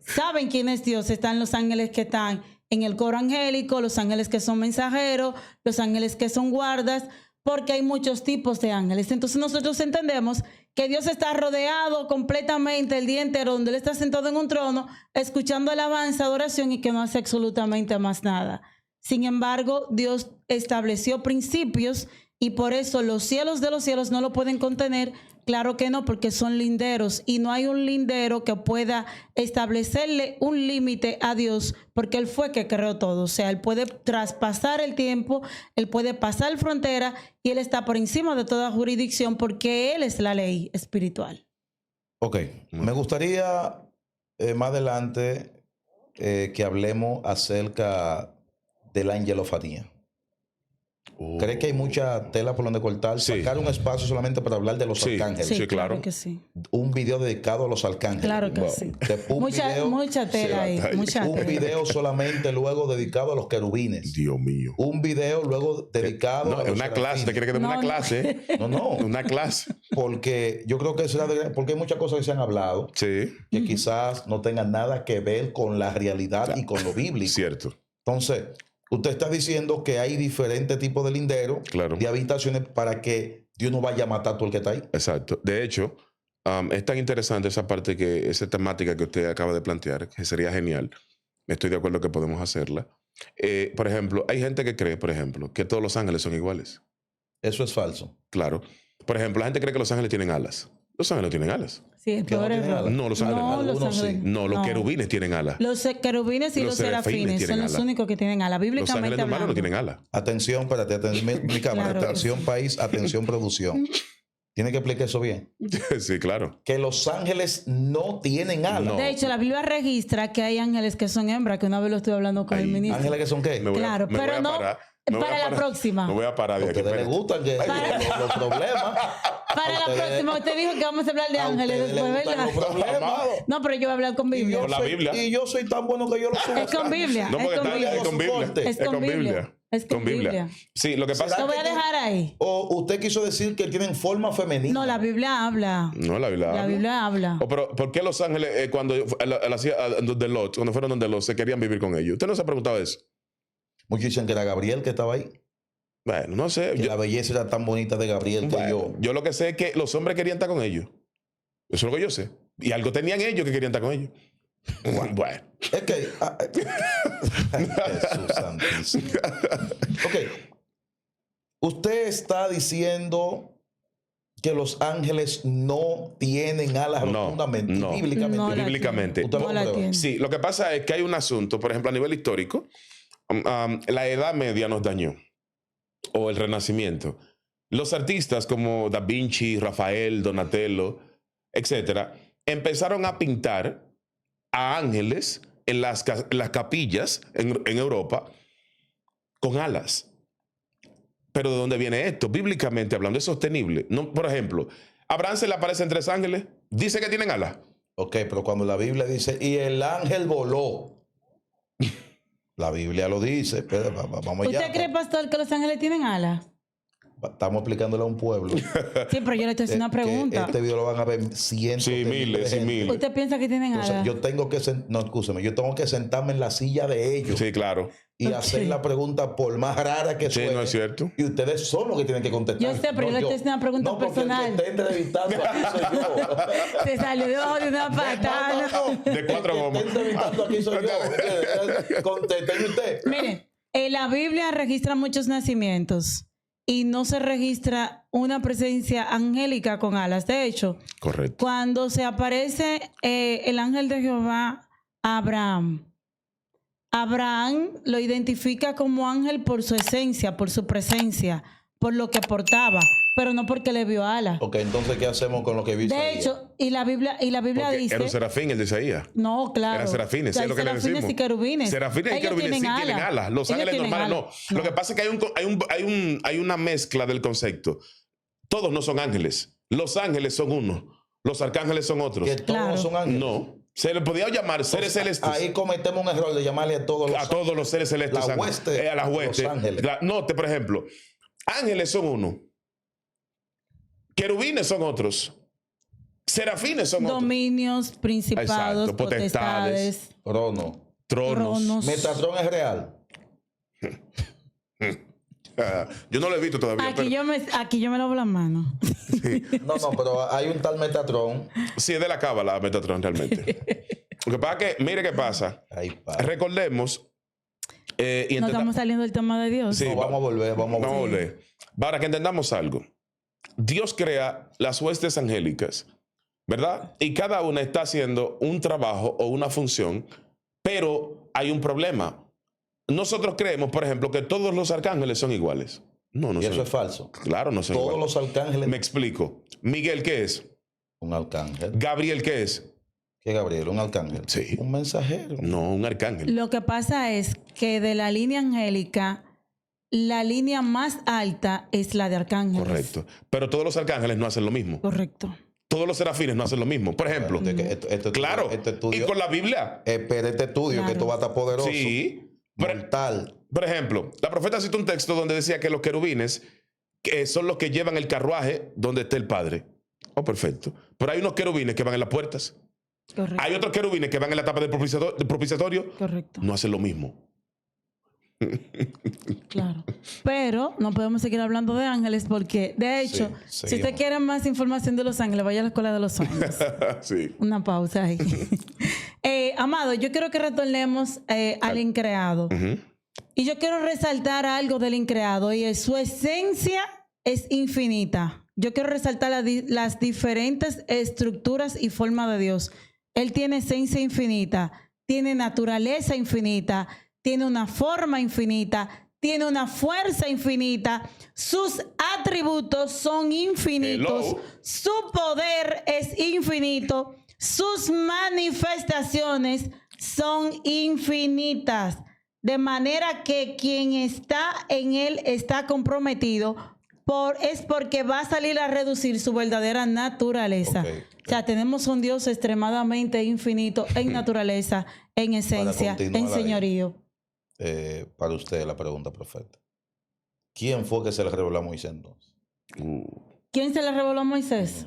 Saben quién es Dios. Están los ángeles que están en el coro angélico, los ángeles que son mensajeros, los ángeles que son guardas, porque hay muchos tipos de ángeles. Entonces nosotros entendemos que Dios está rodeado completamente el día entero, donde Él está sentado en un trono, escuchando alabanza, adoración y que no hace absolutamente más nada. Sin embargo, Dios estableció principios y por eso los cielos de los cielos no lo pueden contener. Claro que no, porque son linderos y no hay un lindero que pueda establecerle un límite a Dios, porque Él fue que creó todo. O sea, Él puede traspasar el tiempo, Él puede pasar frontera y Él está por encima de toda jurisdicción porque Él es la ley espiritual. Ok, me gustaría más adelante que hablemos acerca de la angelofanía. ¿Crees que hay mucha tela por donde cortar? Sí. Sacar un espacio solamente para hablar de los arcángeles. Sí, claro. Que sí. Un video dedicado a los arcángeles. Claro que sí. Mucha tela ahí. Un video solamente luego dedicado a los querubines. Dios mío. Un video luego dedicado a los una clase. ¿Te quiere que dé una clase? No. Una clase. Porque yo creo que porque hay muchas cosas que se han hablado que quizás no tengan nada que ver con la realidad y con lo bíblico. Cierto. Entonces, usted está diciendo que hay diferentes tipos de linderos, de habitaciones, para que Dios no vaya a matar a todo el que está ahí. Exacto. De hecho, es tan interesante esa temática que usted acaba de plantear, que sería genial. Estoy de acuerdo que podemos hacerla. Por ejemplo, hay gente que cree, por ejemplo, que todos los ángeles son iguales. Eso es falso. Claro. Por ejemplo, la gente cree que los ángeles tienen alas. Los ángeles tienen alas. Sí, es peor error. No, los ángeles. Los querubines tienen alas. Los querubines y los serafines son los únicos que tienen alas. Bíblicamente los ángeles normales no tienen alas. Atención, espérate, mi cámara. Claro. Atención, país, atención, producción. Tiene que explicar eso bien. Sí, claro. Que los ángeles no tienen alas. No. De hecho, la Biblia registra que hay ángeles que son hembras, que una vez lo estuve hablando con el ministro. ¿Ángeles que son qué? Claro, pero no... Para la próxima. No voy a parar. A ustedes les gustan los problemas. Para la próxima. Usted dijo que vamos a hablar de ángeles después, ¿verdad? No, pero yo voy a hablar con Biblia. Con la Biblia. Y yo soy tan bueno que yo lo subo. Es con Biblia. No, porque es con Biblia. Es con Biblia. Es con Biblia. Sí, lo que pasa lo voy a dejar ahí. ¿O usted quiso decir que tienen forma femenina? No, la Biblia habla. No, la Biblia habla. La Biblia habla. Pero ¿por qué los ángeles cuando fueron donde Lot se querían vivir con ellos? ¿Usted no se ha preguntado eso? Muchos dicen que era Gabriel que estaba ahí. Bueno, no sé. Que la belleza era tan bonita de Gabriel que yo lo que sé es que los hombres querían estar con ellos. Eso es lo que yo sé. Y algo tenían ellos que querían estar con ellos. Bueno. Es que... Jesús santísimo. Ok. Usted está diciendo que los ángeles no tienen alas rotundamente. No, bíblicamente. Sí, lo que pasa es que hay un asunto, por ejemplo, a nivel histórico, la Edad Media nos dañó. O el Renacimiento. Los artistas como Da Vinci, Rafael, Donatello, etcétera, empezaron a pintar a ángeles en las capillas en Europa con alas. Pero ¿de dónde viene esto? Bíblicamente hablando, es sostenible. No, por ejemplo, a Abraham se le aparecen 3 ángeles. Dice que tienen alas. Ok, pero cuando la Biblia dice, y el ángel voló. La Biblia lo dice. Pero vamos allá. ¿Usted cree, pastor, que los ángeles tienen alas? Estamos explicándole a un pueblo. Sí, pero yo le estoy haciendo una pregunta. Este video lo van a ver cientos de miles y miles. ¿Usted piensa que tienen alas? Yo tengo que yo tengo que sentarme en la silla de ellos. Sí, claro. Y hacer la pregunta por más rara que suene. Sí, no es cierto. Y ustedes son los que tienen que contestar. Yo sé, pero yo le estoy haciendo una pregunta personal. No, porque el que esté entrevistando aquí soy yo. Se salió debajo de una patada. De 4 gomas. El que esté entrevistando aquí soy yo. Contésteme usted. Mire, la Biblia registra muchos nacimientos y no se registra una presencia angélica con alas. De hecho, correcto. Cuando se aparece el ángel de Jehová a Abraham lo identifica como ángel por su esencia, por su presencia, por lo que portaba, pero no porque le vio alas. Ok, entonces, ¿qué hacemos con lo que viste? De hecho, y la Biblia dice... Era un serafín el de Isaías. No, claro. Eran serafines, es lo que le decimos. Serafines y querubines. Serafines y querubines sí tienen alas. Los ángeles normales no. Lo que pasa es que hay una mezcla del concepto. Todos no son ángeles. Los ángeles son uno. los arcángeles son otros. Que todos Claro. son ángeles. No. Se le podía llamar seres celestes. Ahí cometemos un error de llamarle a todos los seres celestes. la ángeles. hueste A las de huestes. los ángeles. Note, por ejemplo, ángeles son uno. Querubines son otros. Serafines son otros. Dominios, principados, Exacto, potestades. potestades, Tronos. tronos. Metatron es real. Yo no lo he visto todavía. Aquí yo me lavo la mano. No, pero hay un tal Metatron. Sí, es de la cábala Metatron realmente. Lo que pasa es que, mire qué pasa. Ahí pa. Recordemos. No estamos saliendo del tema de Dios. Sí, No, vamos a volver, vamos a Vamos a volver. volver. Para que entendamos algo. Dios crea las huestes angélicas, ¿verdad? Y cada una está haciendo un trabajo o una función, pero hay un problema. Nosotros creemos, por ejemplo, que todos los arcángeles son iguales. No Y son. eso es falso. Claro, no son Todos iguales. los arcángeles. Me explico. Miguel, ¿qué es? Un arcángel. Gabriel, ¿qué es? ¿Qué Gabriel? Un arcángel. Sí. Un mensajero. No, un arcángel. Lo que pasa es que de la línea angélica, la línea más alta es la de arcángeles. Correcto. Pero todos los arcángeles no hacen lo mismo. Correcto. Todos los serafines no hacen lo mismo. Por ejemplo, Claro. Este y estudio. con la Biblia. Espera este estudio que Claro. esto va a estar poderoso. Sí. Pero, Mortal. por ejemplo, la profeta cita un texto donde decía que los querubines son los que llevan el carruaje donde está el Padre. Oh, perfecto. Pero hay unos querubines que van en las puertas. Correcto. Hay otros querubines que van en la tapa del propiciatorio. Correcto. No hacen lo mismo. Claro. Pero no podemos seguir hablando de ángeles porque, de hecho, Sí, si usted quiere más información de los ángeles, vaya a la escuela de los sueños. Sí. Una pausa ahí. Amado, yo quiero que retornemos al increado. Ujú. Y yo quiero resaltar algo del increado y es su esencia es infinita. Yo quiero resaltar las diferentes estructuras y formas de Dios. Él tiene esencia infinita, tiene naturaleza infinita, tiene una forma infinita, tiene una fuerza infinita. Sus atributos son infinitos. Hello. Su poder es infinito. Sus manifestaciones son infinitas. De manera que quien está en él está comprometido es porque va a salir a reducir su verdadera naturaleza. Ok. O sea, tenemos un Dios extremadamente infinito en naturaleza, en esencia, continuar en ahí. señorío. Para usted la pregunta perfecta. ¿Quién fue que se le reveló a Moisés entonces? ¿Quién se le reveló a Moisés?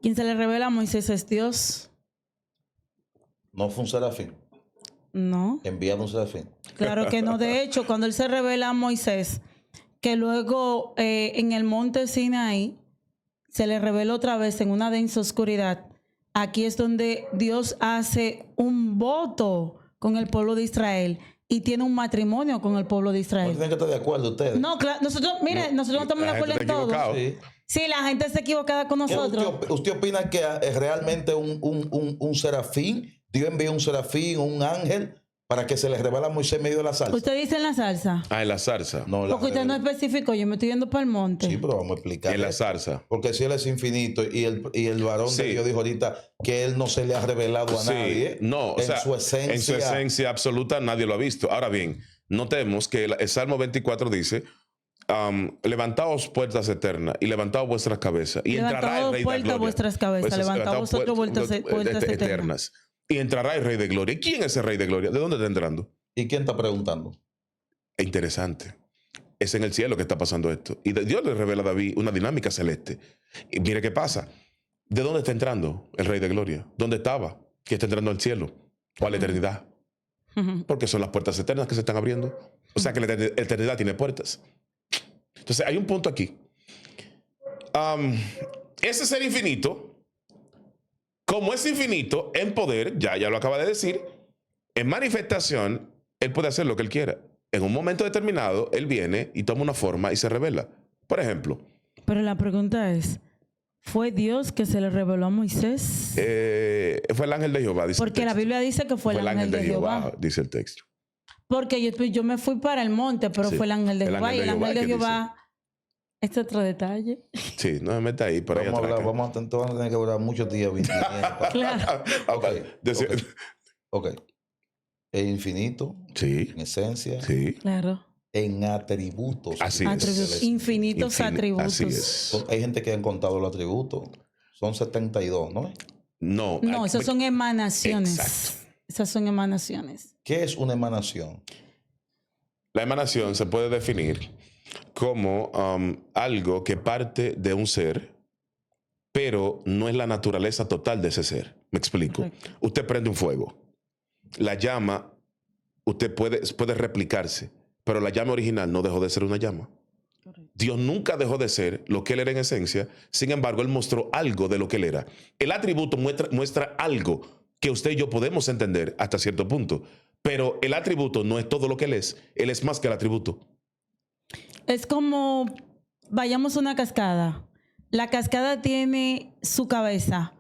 Quien se le revela a Moisés es Dios. No fue un serafín. No, Enviado un serafín. claro que no. De hecho, cuando él se revela a Moisés, que luego en el monte Sinaí se le revela otra vez en una densa oscuridad. Aquí es donde Dios hace un voto con el pueblo de Israel y tiene un matrimonio con el pueblo de No Israel. tienen que estar de acuerdo ustedes. No, claro, nosotros, mire, nosotros no estamos de La acuerdo gente en está todo. equivocado. Sí. Sí, la gente está equivocada con ¿Qué nosotros. ¿Usted opina que realmente un serafín, Dios envió un serafín, un ángel, para que se le revela a Moisés en medio de la salsa? Usted dice en la salsa. Ah, en la zarza. No, Porque usted no especificó, yo me estoy yendo para el monte. Sí, pero vamos a explicar. En la zarza. Porque si él es infinito y el varón Sí. de Dios dijo ahorita que él no se le ha revelado a Sí, nadie. no, o en sea, su esencia. en su esencia absoluta nadie lo ha visto. Ahora bien, notemos que el Salmo 24 dice, levantaos puertas eternas y levantaos vuestras cabezas y entrará el Levantaos Rey de puertas gloria. vuestras cabezas, Pues, levantaos vosotros puertas eternas. Y entrará el Rey de gloria. ¿Y quién es el Rey de gloria? ¿De dónde está entrando? ¿Y quién está preguntando? Es interesante. Es en el cielo que está pasando esto. Y Dios le revela a David una dinámica celeste. Y mire qué pasa. ¿De dónde está entrando el Rey de gloria? ¿Dónde estaba? Que está entrando al cielo o a la eternidad. Porque son las puertas eternas que se están abriendo. O sea que la eternidad tiene puertas. Entonces hay un punto aquí. Ese ser infinito, como es infinito en poder, ya lo acaba de decir, en manifestación, él puede hacer lo que él quiera. En un momento determinado, él viene y toma una forma y se revela. Por ejemplo, Pero la pregunta es, ¿fue Dios que se le reveló a Moisés? fue el ángel de Jehová, dice el Porque la texto. Biblia dice que fue el ángel de Jehová. Dice el texto. Porque yo me fui para el monte, pero Sí, fue el ángel de el Jehová. ángel Y el de Jehová ángel de que Jehová, este otro detalle. Sí, no me meta ahí, pero ahí Vamos a atrás. hablar, vamos a tener que durar muchos días viniendo. Claro. Ok, Decía- ok. Es infinito, Sí, en esencia, sí. Claro. en atributos. Así es. Atributos, infinitos atributos. Así es. Hay gente que han contado los atributos. Son 72, ¿no? No. No, esas son emanaciones. Exacto. Esas son emanaciones. ¿Qué es una emanación? La emanación se puede definir como algo que parte de un ser, pero no es la naturaleza total de ese ser. Me explico. Correcto. Usted prende un fuego. La llama, usted puede replicarse, pero la llama original no dejó de ser una llama. Correcto. Dios nunca dejó de ser lo que Él era en esencia. Sin embargo, Él mostró algo de lo que Él era. El atributo muestra algo que usted y yo podemos entender hasta cierto punto. Pero el atributo no es todo lo que Él es. Él es más que el atributo. Es como, vayamos a una cascada. La cascada tiene su cabeza,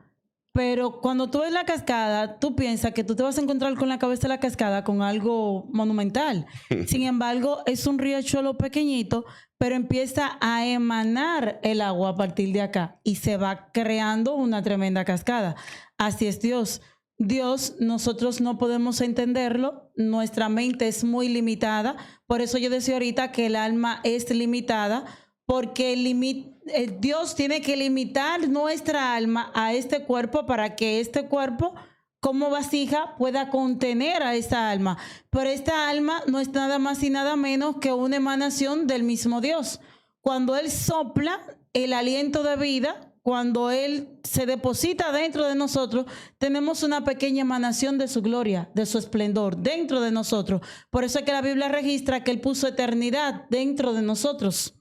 pero cuando tú ves la cascada, tú piensas que tú te vas a encontrar con la cabeza de la cascada con algo monumental. Sin embargo, es un riachuelo pequeñito, pero empieza a emanar el agua a partir de acá y se va creando una tremenda cascada. Así es Dios. Dios, nosotros no podemos entenderlo, nuestra mente es muy limitada, por eso yo decía ahorita que el alma es limitada, porque Dios tiene que limitar nuestra alma a este cuerpo para que este cuerpo, como vasija, pueda contener a esta alma. Pero esta alma no es nada más y nada menos que una emanación del mismo Dios. Cuando Él sopla el aliento de vida, cuando Él se deposita dentro de nosotros, tenemos una pequeña emanación de su gloria, de su esplendor dentro de nosotros. Por eso es que la Biblia registra que Él puso eternidad dentro de nosotros.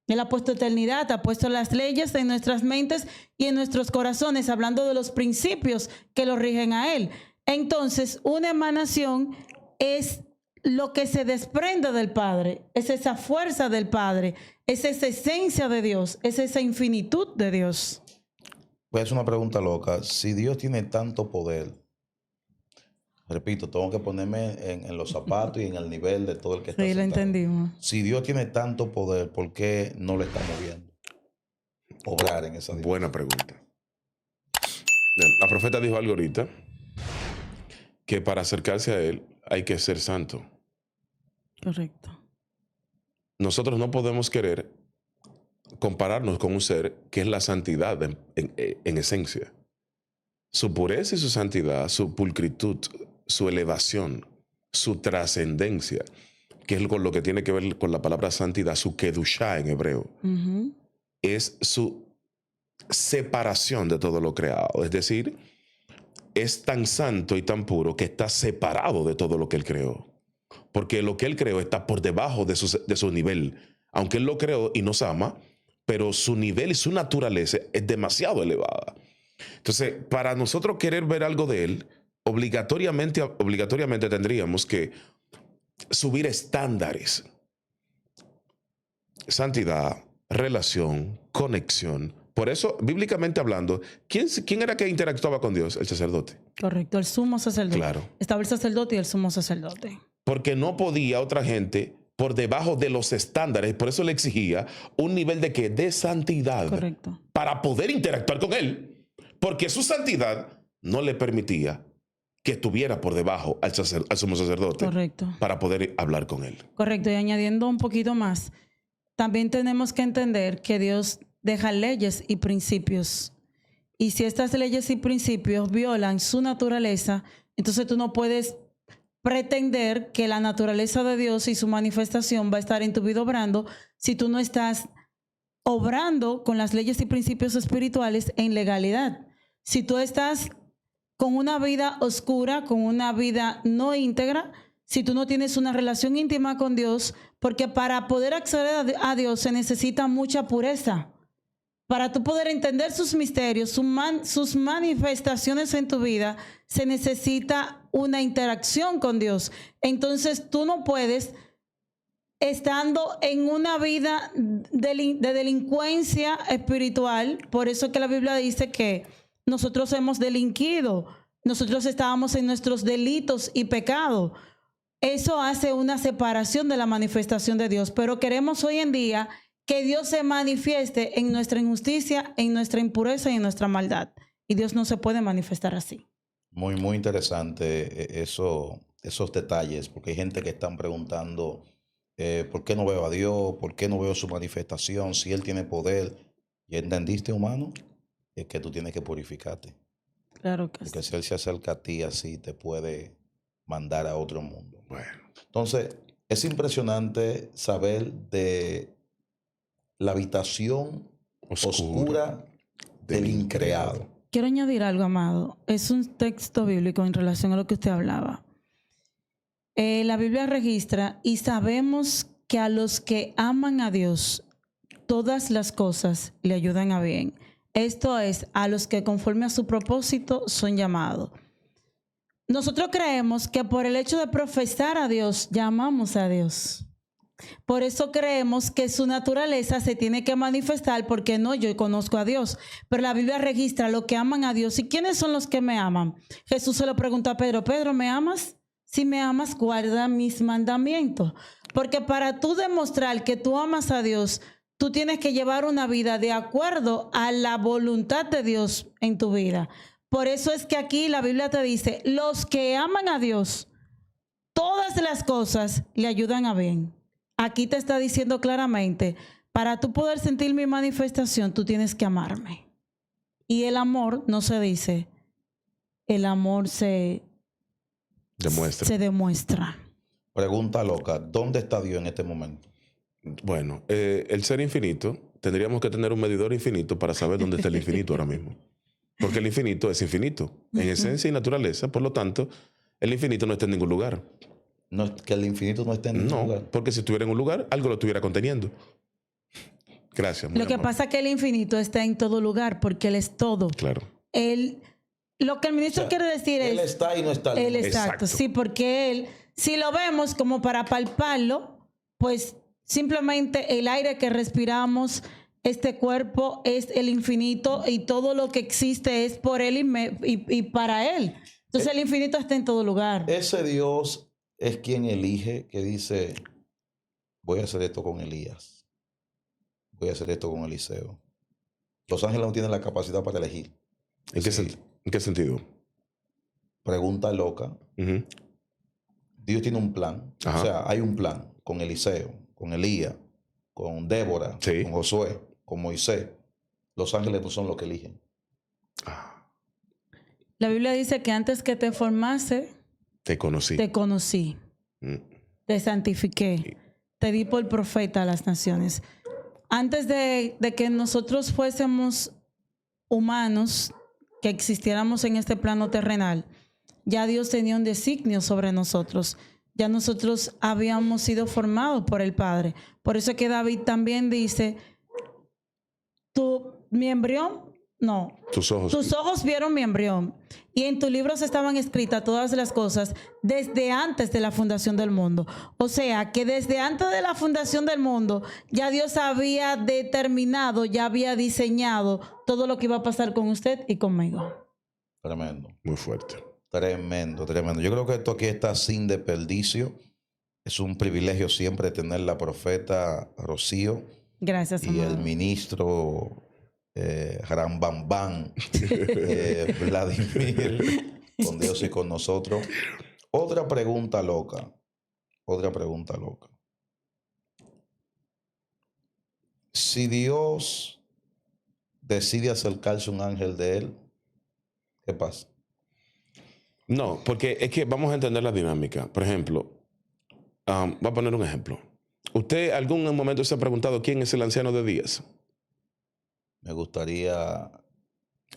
Él ha puesto eternidad, ha puesto las leyes en nuestras mentes y en nuestros corazones, hablando de los principios que lo rigen a Él. Entonces, una emanación es lo que se desprende del Padre, es esa fuerza del Padre, es esa esencia de Dios, es esa infinitud de Dios. Pues es una pregunta loca. Si Dios tiene tanto poder, repito, tengo que ponerme en los zapatos y en el nivel de todo el que está Sí, lo sentado. entendimos. Si Dios tiene tanto poder, ¿por qué no lo está moviendo? Obrar en esa dirección. Buena pregunta. Bien, la profeta dijo algo ahorita, que para acercarse a Él hay que ser santo. Correcto. Nosotros no podemos querer compararnos con un ser que es la santidad en esencia. Su pureza y su santidad, su pulcritud, su elevación, su trascendencia, que es con lo que tiene que ver con la palabra santidad, su kedushá en hebreo, es su separación de todo lo creado. Es decir, es tan santo y tan puro que está separado de todo lo que Él creó. Porque lo que Él creó está por debajo de su nivel. Aunque Él lo creó y nos ama, pero su nivel y su naturaleza es demasiado elevada. Entonces, para nosotros querer ver algo de Él, obligatoriamente tendríamos que subir estándares. Santidad, relación, conexión. Por eso, bíblicamente hablando, ¿quién era que interactuaba con Dios? El sacerdote. Correcto, el sumo sacerdote. Claro. Estaba el sacerdote y el sumo sacerdote. Porque no podía otra gente por debajo de los estándares, por eso le exigía un nivel de ¿qué? De santidad. Correcto. Para poder interactuar con Él. Porque su santidad no le permitía que estuviera por debajo al sumo sacerdote. Correcto. Para poder hablar con Él. Correcto, y añadiendo un poquito más, también tenemos que entender que Dios deja leyes y principios. Y si estas leyes y principios violan su naturaleza, entonces tú no puedes pretender que la naturaleza de Dios y su manifestación va a estar en tu vida obrando si tú no estás obrando con las leyes y principios espirituales en legalidad. Si tú estás con una vida oscura, con una vida no íntegra, si tú no tienes una relación íntima con Dios, porque para poder acceder a Dios se necesita mucha pureza. Para tú poder entender sus misterios, sus manifestaciones en tu vida, se necesita una interacción con Dios. Entonces tú no puedes, estando en una vida de delincuencia espiritual, por eso que la Biblia dice que nosotros hemos delinquido, nosotros estábamos en nuestros delitos y pecados. Eso hace una separación de la manifestación de Dios, pero queremos hoy en día que Dios se manifieste en nuestra injusticia, en nuestra impureza y en nuestra maldad. Y Dios no se puede manifestar así. Muy, muy interesante esos detalles, porque hay gente que están preguntando ¿por qué no veo a Dios? ¿Por qué no veo su manifestación? Si Él tiene poder. ¿Y entendiste, humano? es que tú tienes que purificarte. Claro que Porque sí. si Él se acerca a ti así, te puede mandar a otro mundo. Bueno, Entonces, es impresionante saber de la habitación oscura del increado. Quiero añadir algo, amado. Es un texto bíblico en relación a lo que usted hablaba. La Biblia registra y sabemos que a los que aman a Dios, todas las cosas le ayudan a bien. Esto es, a los que conforme a su propósito son llamados. Nosotros creemos que por el hecho de profesar a Dios, ya amamos a Dios. Por eso creemos que su naturaleza se tiene que manifestar porque no, yo conozco a Dios. Pero la Biblia registra los que aman a Dios. ¿Y quiénes son los que me aman? Jesús se lo preguntó a Pedro, Pedro, ¿me amas? Si me amas, guarda mis mandamientos. Porque para tú demostrar que tú amas a Dios, tú tienes que llevar una vida de acuerdo a la voluntad de Dios en tu vida. Por eso es que aquí la Biblia te dice, los que aman a Dios, todas las cosas le ayudan a bien. Aquí te está diciendo claramente, para tú poder sentir mi manifestación, tú tienes que amarme. Y el amor no se dice, el amor se demuestra. Pregunta loca, ¿dónde está Dios en este momento? Bueno, el ser infinito, tendríamos que tener un medidor infinito para saber dónde está el infinito ahora mismo. Porque el infinito es infinito, en esencia y naturaleza, por lo tanto, el infinito no está en ningún lugar. No, que el infinito no esté en ningún lugar. Porque si estuviera en un lugar, algo lo estuviera conteniendo. Gracias. Lo que pasa es que el infinito está en todo lugar porque Él es todo. Claro. Lo que el ministro quiere decir Él es... está y no está. Él, Exacto. sí, porque Él, si lo vemos como para palparlo, pues simplemente el aire que respiramos, este cuerpo es el infinito y todo lo que existe es por Él y para Él. Entonces el infinito está en todo lugar. Ese Dios es quien elige, que dice, voy a hacer esto con Elías, voy a hacer esto con Eliseo. Los ángeles no tienen la capacidad para elegir. ¿En qué sentido? Pregunta loca. Uh-huh. Dios tiene un plan. Ajá. O sea, hay un plan con Eliseo, con Elías, con Débora, Sí. con Josué, con Moisés. Los ángeles no son los que eligen. La Biblia dice que antes que te formase, Te conocí. te conocí, te santifiqué, te di por profeta a las naciones. Antes de que nosotros fuésemos humanos, que existiéramos en este plano terrenal, ya Dios tenía un designio sobre nosotros. Ya nosotros habíamos sido formados por el Padre. Por eso es que David también dice, mi embrión, no. Tus ojos vieron mi embrión. Y en tu libro estaban escritas todas las cosas desde antes de la fundación del mundo. O sea, que desde antes de la fundación del mundo ya Dios había determinado, ya había diseñado todo lo que iba a pasar con usted y conmigo. Tremendo. Muy fuerte. Tremendo, tremendo. Yo creo que esto aquí está sin desperdicio. Es un privilegio siempre tener la profeta Rocío. Gracias, y amado. el ministro Rambambán Vladimir, con Dios y con nosotros. Otra pregunta loca. Si Dios decide acercarse a un ángel de él, ¿qué pasa? No, porque es que vamos a entender la dinámica. Por ejemplo, voy a poner un ejemplo. ¿Usted algún momento se ha preguntado quién es el anciano de Días? Me gustaría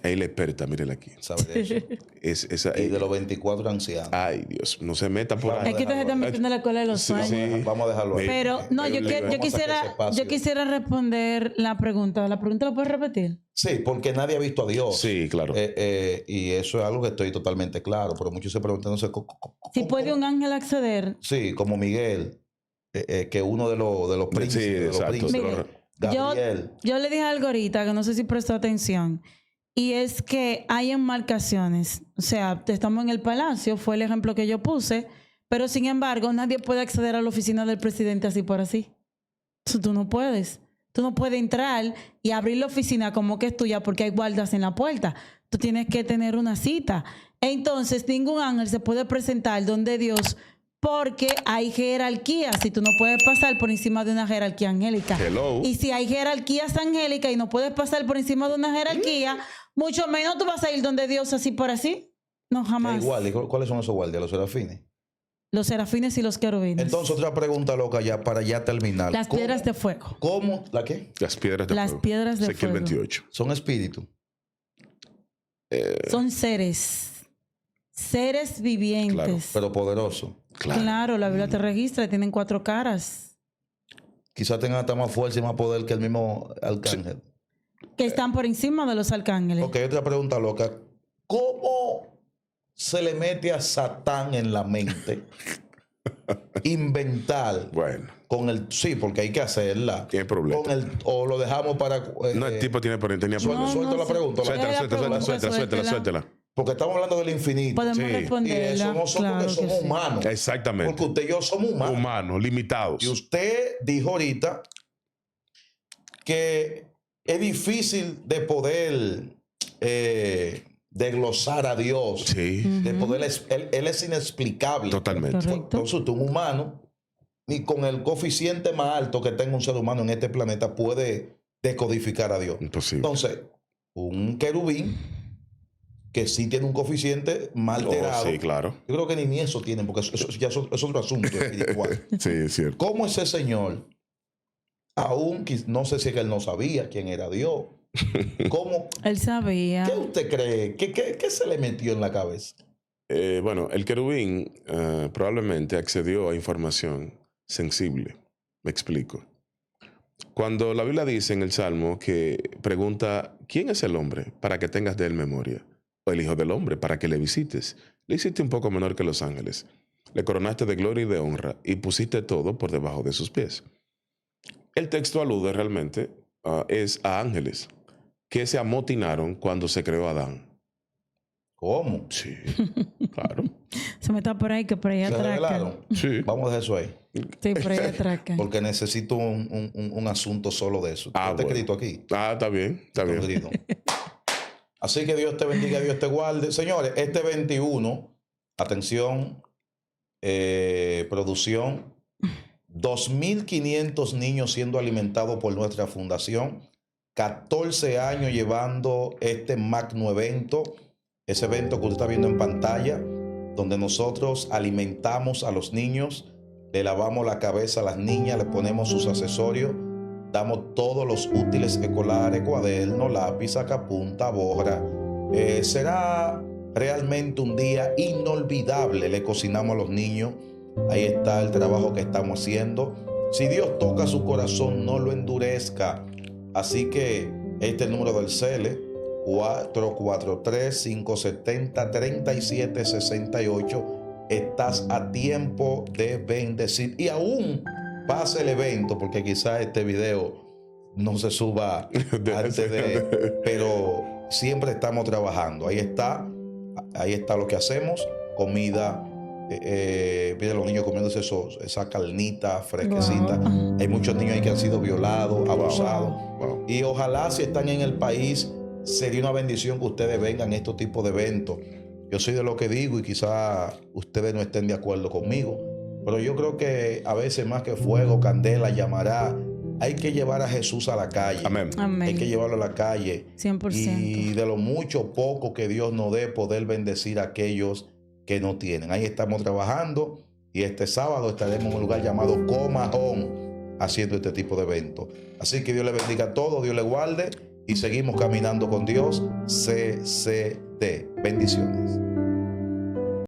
Ahí la experta, mírela aquí. saber eso. Y de los 24 ancianos. Ay, Dios, no se meta por ahí. Aquí te está metiendo la cola de los sueños. Sí. Vamos a dejarlo ahí. Pero no, yo Vamos a sacar ese espacio. yo quisiera responder la pregunta. ¿La pregunta la puedes repetir? Sí, porque nadie ha visto a Dios. Sí, claro. Y eso es algo que estoy totalmente claro. Pero muchos se preguntan, no sé, Si puede un ángel acceder. Sí, como Miguel, que uno de los príncipes. Sí, de los exacto. príncipes. Mire, Gabriel. Yo le dije algo ahorita que no sé si prestó atención. Y es que hay enmarcaciones. O sea, estamos en el palacio, fue el ejemplo que yo puse, pero sin embargo, nadie puede acceder a la oficina del presidente así por así. Eso tú no puedes. Tú no puedes entrar y abrir la oficina como que es tuya porque hay guardas en la puerta. Tú tienes que tener una cita. Entonces, ningún ángel se puede presentar donde Dios Porque hay jerarquías y tú no puedes pasar por encima de una jerarquía angélica. Hello. Y si hay jerarquías angélicas y no puedes pasar por encima de una jerarquía, mucho menos tú vas a ir donde Dios así por así. No, jamás. Igual, ¿cuáles son esos guardias? Los serafines. Los serafines y los querubines. Entonces, otra pregunta loca ya para ya terminar. Las piedras de fuego. ¿Cómo? ¿La qué? Las piedras de Las fuego. piedras de Ezequiel fuego. 28. Son espíritus. Son seres. Seres vivientes. Pero poderosos. Claro, la Biblia te registra, tienen 4 caras. Quizás tengan hasta más fuerza y más poder que el mismo arcángel. Que están por encima de los arcángeles. Ok, otra pregunta loca. ¿Cómo se le mete a Satán en la mente inventar Bueno, con el... Sí, porque hay que hacerla. tiene problema. Con el, o lo dejamos para... No, el tipo tenía Suelta problema. la pregunta. Suéltala. Porque estamos hablando del infinito. Podemos Sí. Y responderla. eso no son Claro porque que somos sí. humanos. Exactamente. Porque usted y yo somos humanos. Humanos, limitados. Y usted dijo ahorita que es difícil de poder desglosar a Dios. Sí, De poder, él es inexplicable. totalmente. Correcto. Entonces usted, un humano, y con el coeficiente más alto que tenga un ser humano en este planeta, puede decodificar a Dios. Imposible. Entonces, un querubín que sí tiene un coeficiente más alterado. Oh, sí, claro. Yo creo que ni eso tienen, porque eso ya es otro asunto espiritual. Sí, es cierto. ¿Cómo ese señor, aún no sé si es que él no sabía quién era Dios, cómo, Él sabía. qué usted cree? ¿Qué se le metió en la cabeza? Bueno, el querubín probablemente accedió a información sensible. Me explico. Cuando la Biblia dice en el Salmo que pregunta, ¿quién es el hombre para que tengas de él memoria? O el Hijo del Hombre para que le visites. Le hiciste un poco menor que los ángeles. Le coronaste de gloria y de honra y pusiste todo por debajo de sus pies. El texto alude realmente es a ángeles que se amotinaron cuando se creó Adán. ¿Cómo? Sí, claro. Se me está por ahí que por ahí ¿Se atracan. revelaron? Sí. Vamos a dejar eso ahí, Sí, por ahí atracan. porque necesito un asunto solo de eso. Está Bueno. escrito aquí. Está bien, está bien. Escrito. Así que Dios te bendiga, Dios te guarde. Señores, este 21, atención, producción, 2.500 niños siendo alimentados por nuestra fundación, 14 años llevando este magno evento, ese evento que usted está viendo en pantalla, donde nosotros alimentamos a los niños, le lavamos la cabeza a las niñas, le ponemos sus accesorios, damos todos los útiles escolares, cuadernos, lápiz, sacapunta, borra. Será realmente un día inolvidable. Le cocinamos a los niños. Ahí está el trabajo que estamos haciendo. Si Dios toca su corazón, no lo endurezca. Así que este es el número del CELE, 443-570-3768. Estás a tiempo de bendecir. Y aún pase el evento, porque quizás este video no se suba antes de... Pero siempre estamos trabajando. Ahí está lo que hacemos. Comida. Miren los niños comiéndose esa carnita fresquecita. Wow. Hay muchos niños ahí que han sido violados, abusados. Wow. Y ojalá si están en el país, sería una bendición que ustedes vengan a estos tipos de eventos. Yo soy de lo que digo y quizá ustedes no estén de acuerdo conmigo, pero yo creo que a veces más que fuego, candela, llamará, hay que llevar a Jesús a la calle. Amén. Amén. Hay que llevarlo a la calle. 100%. Y de lo mucho poco que Dios nos dé, poder bendecir a aquellos que no tienen. Ahí estamos trabajando y este sábado estaremos en un lugar llamado Comajón haciendo este tipo de eventos. Así que Dios le bendiga a todos, Dios le guarde y seguimos caminando con Dios. CCD. Bendiciones.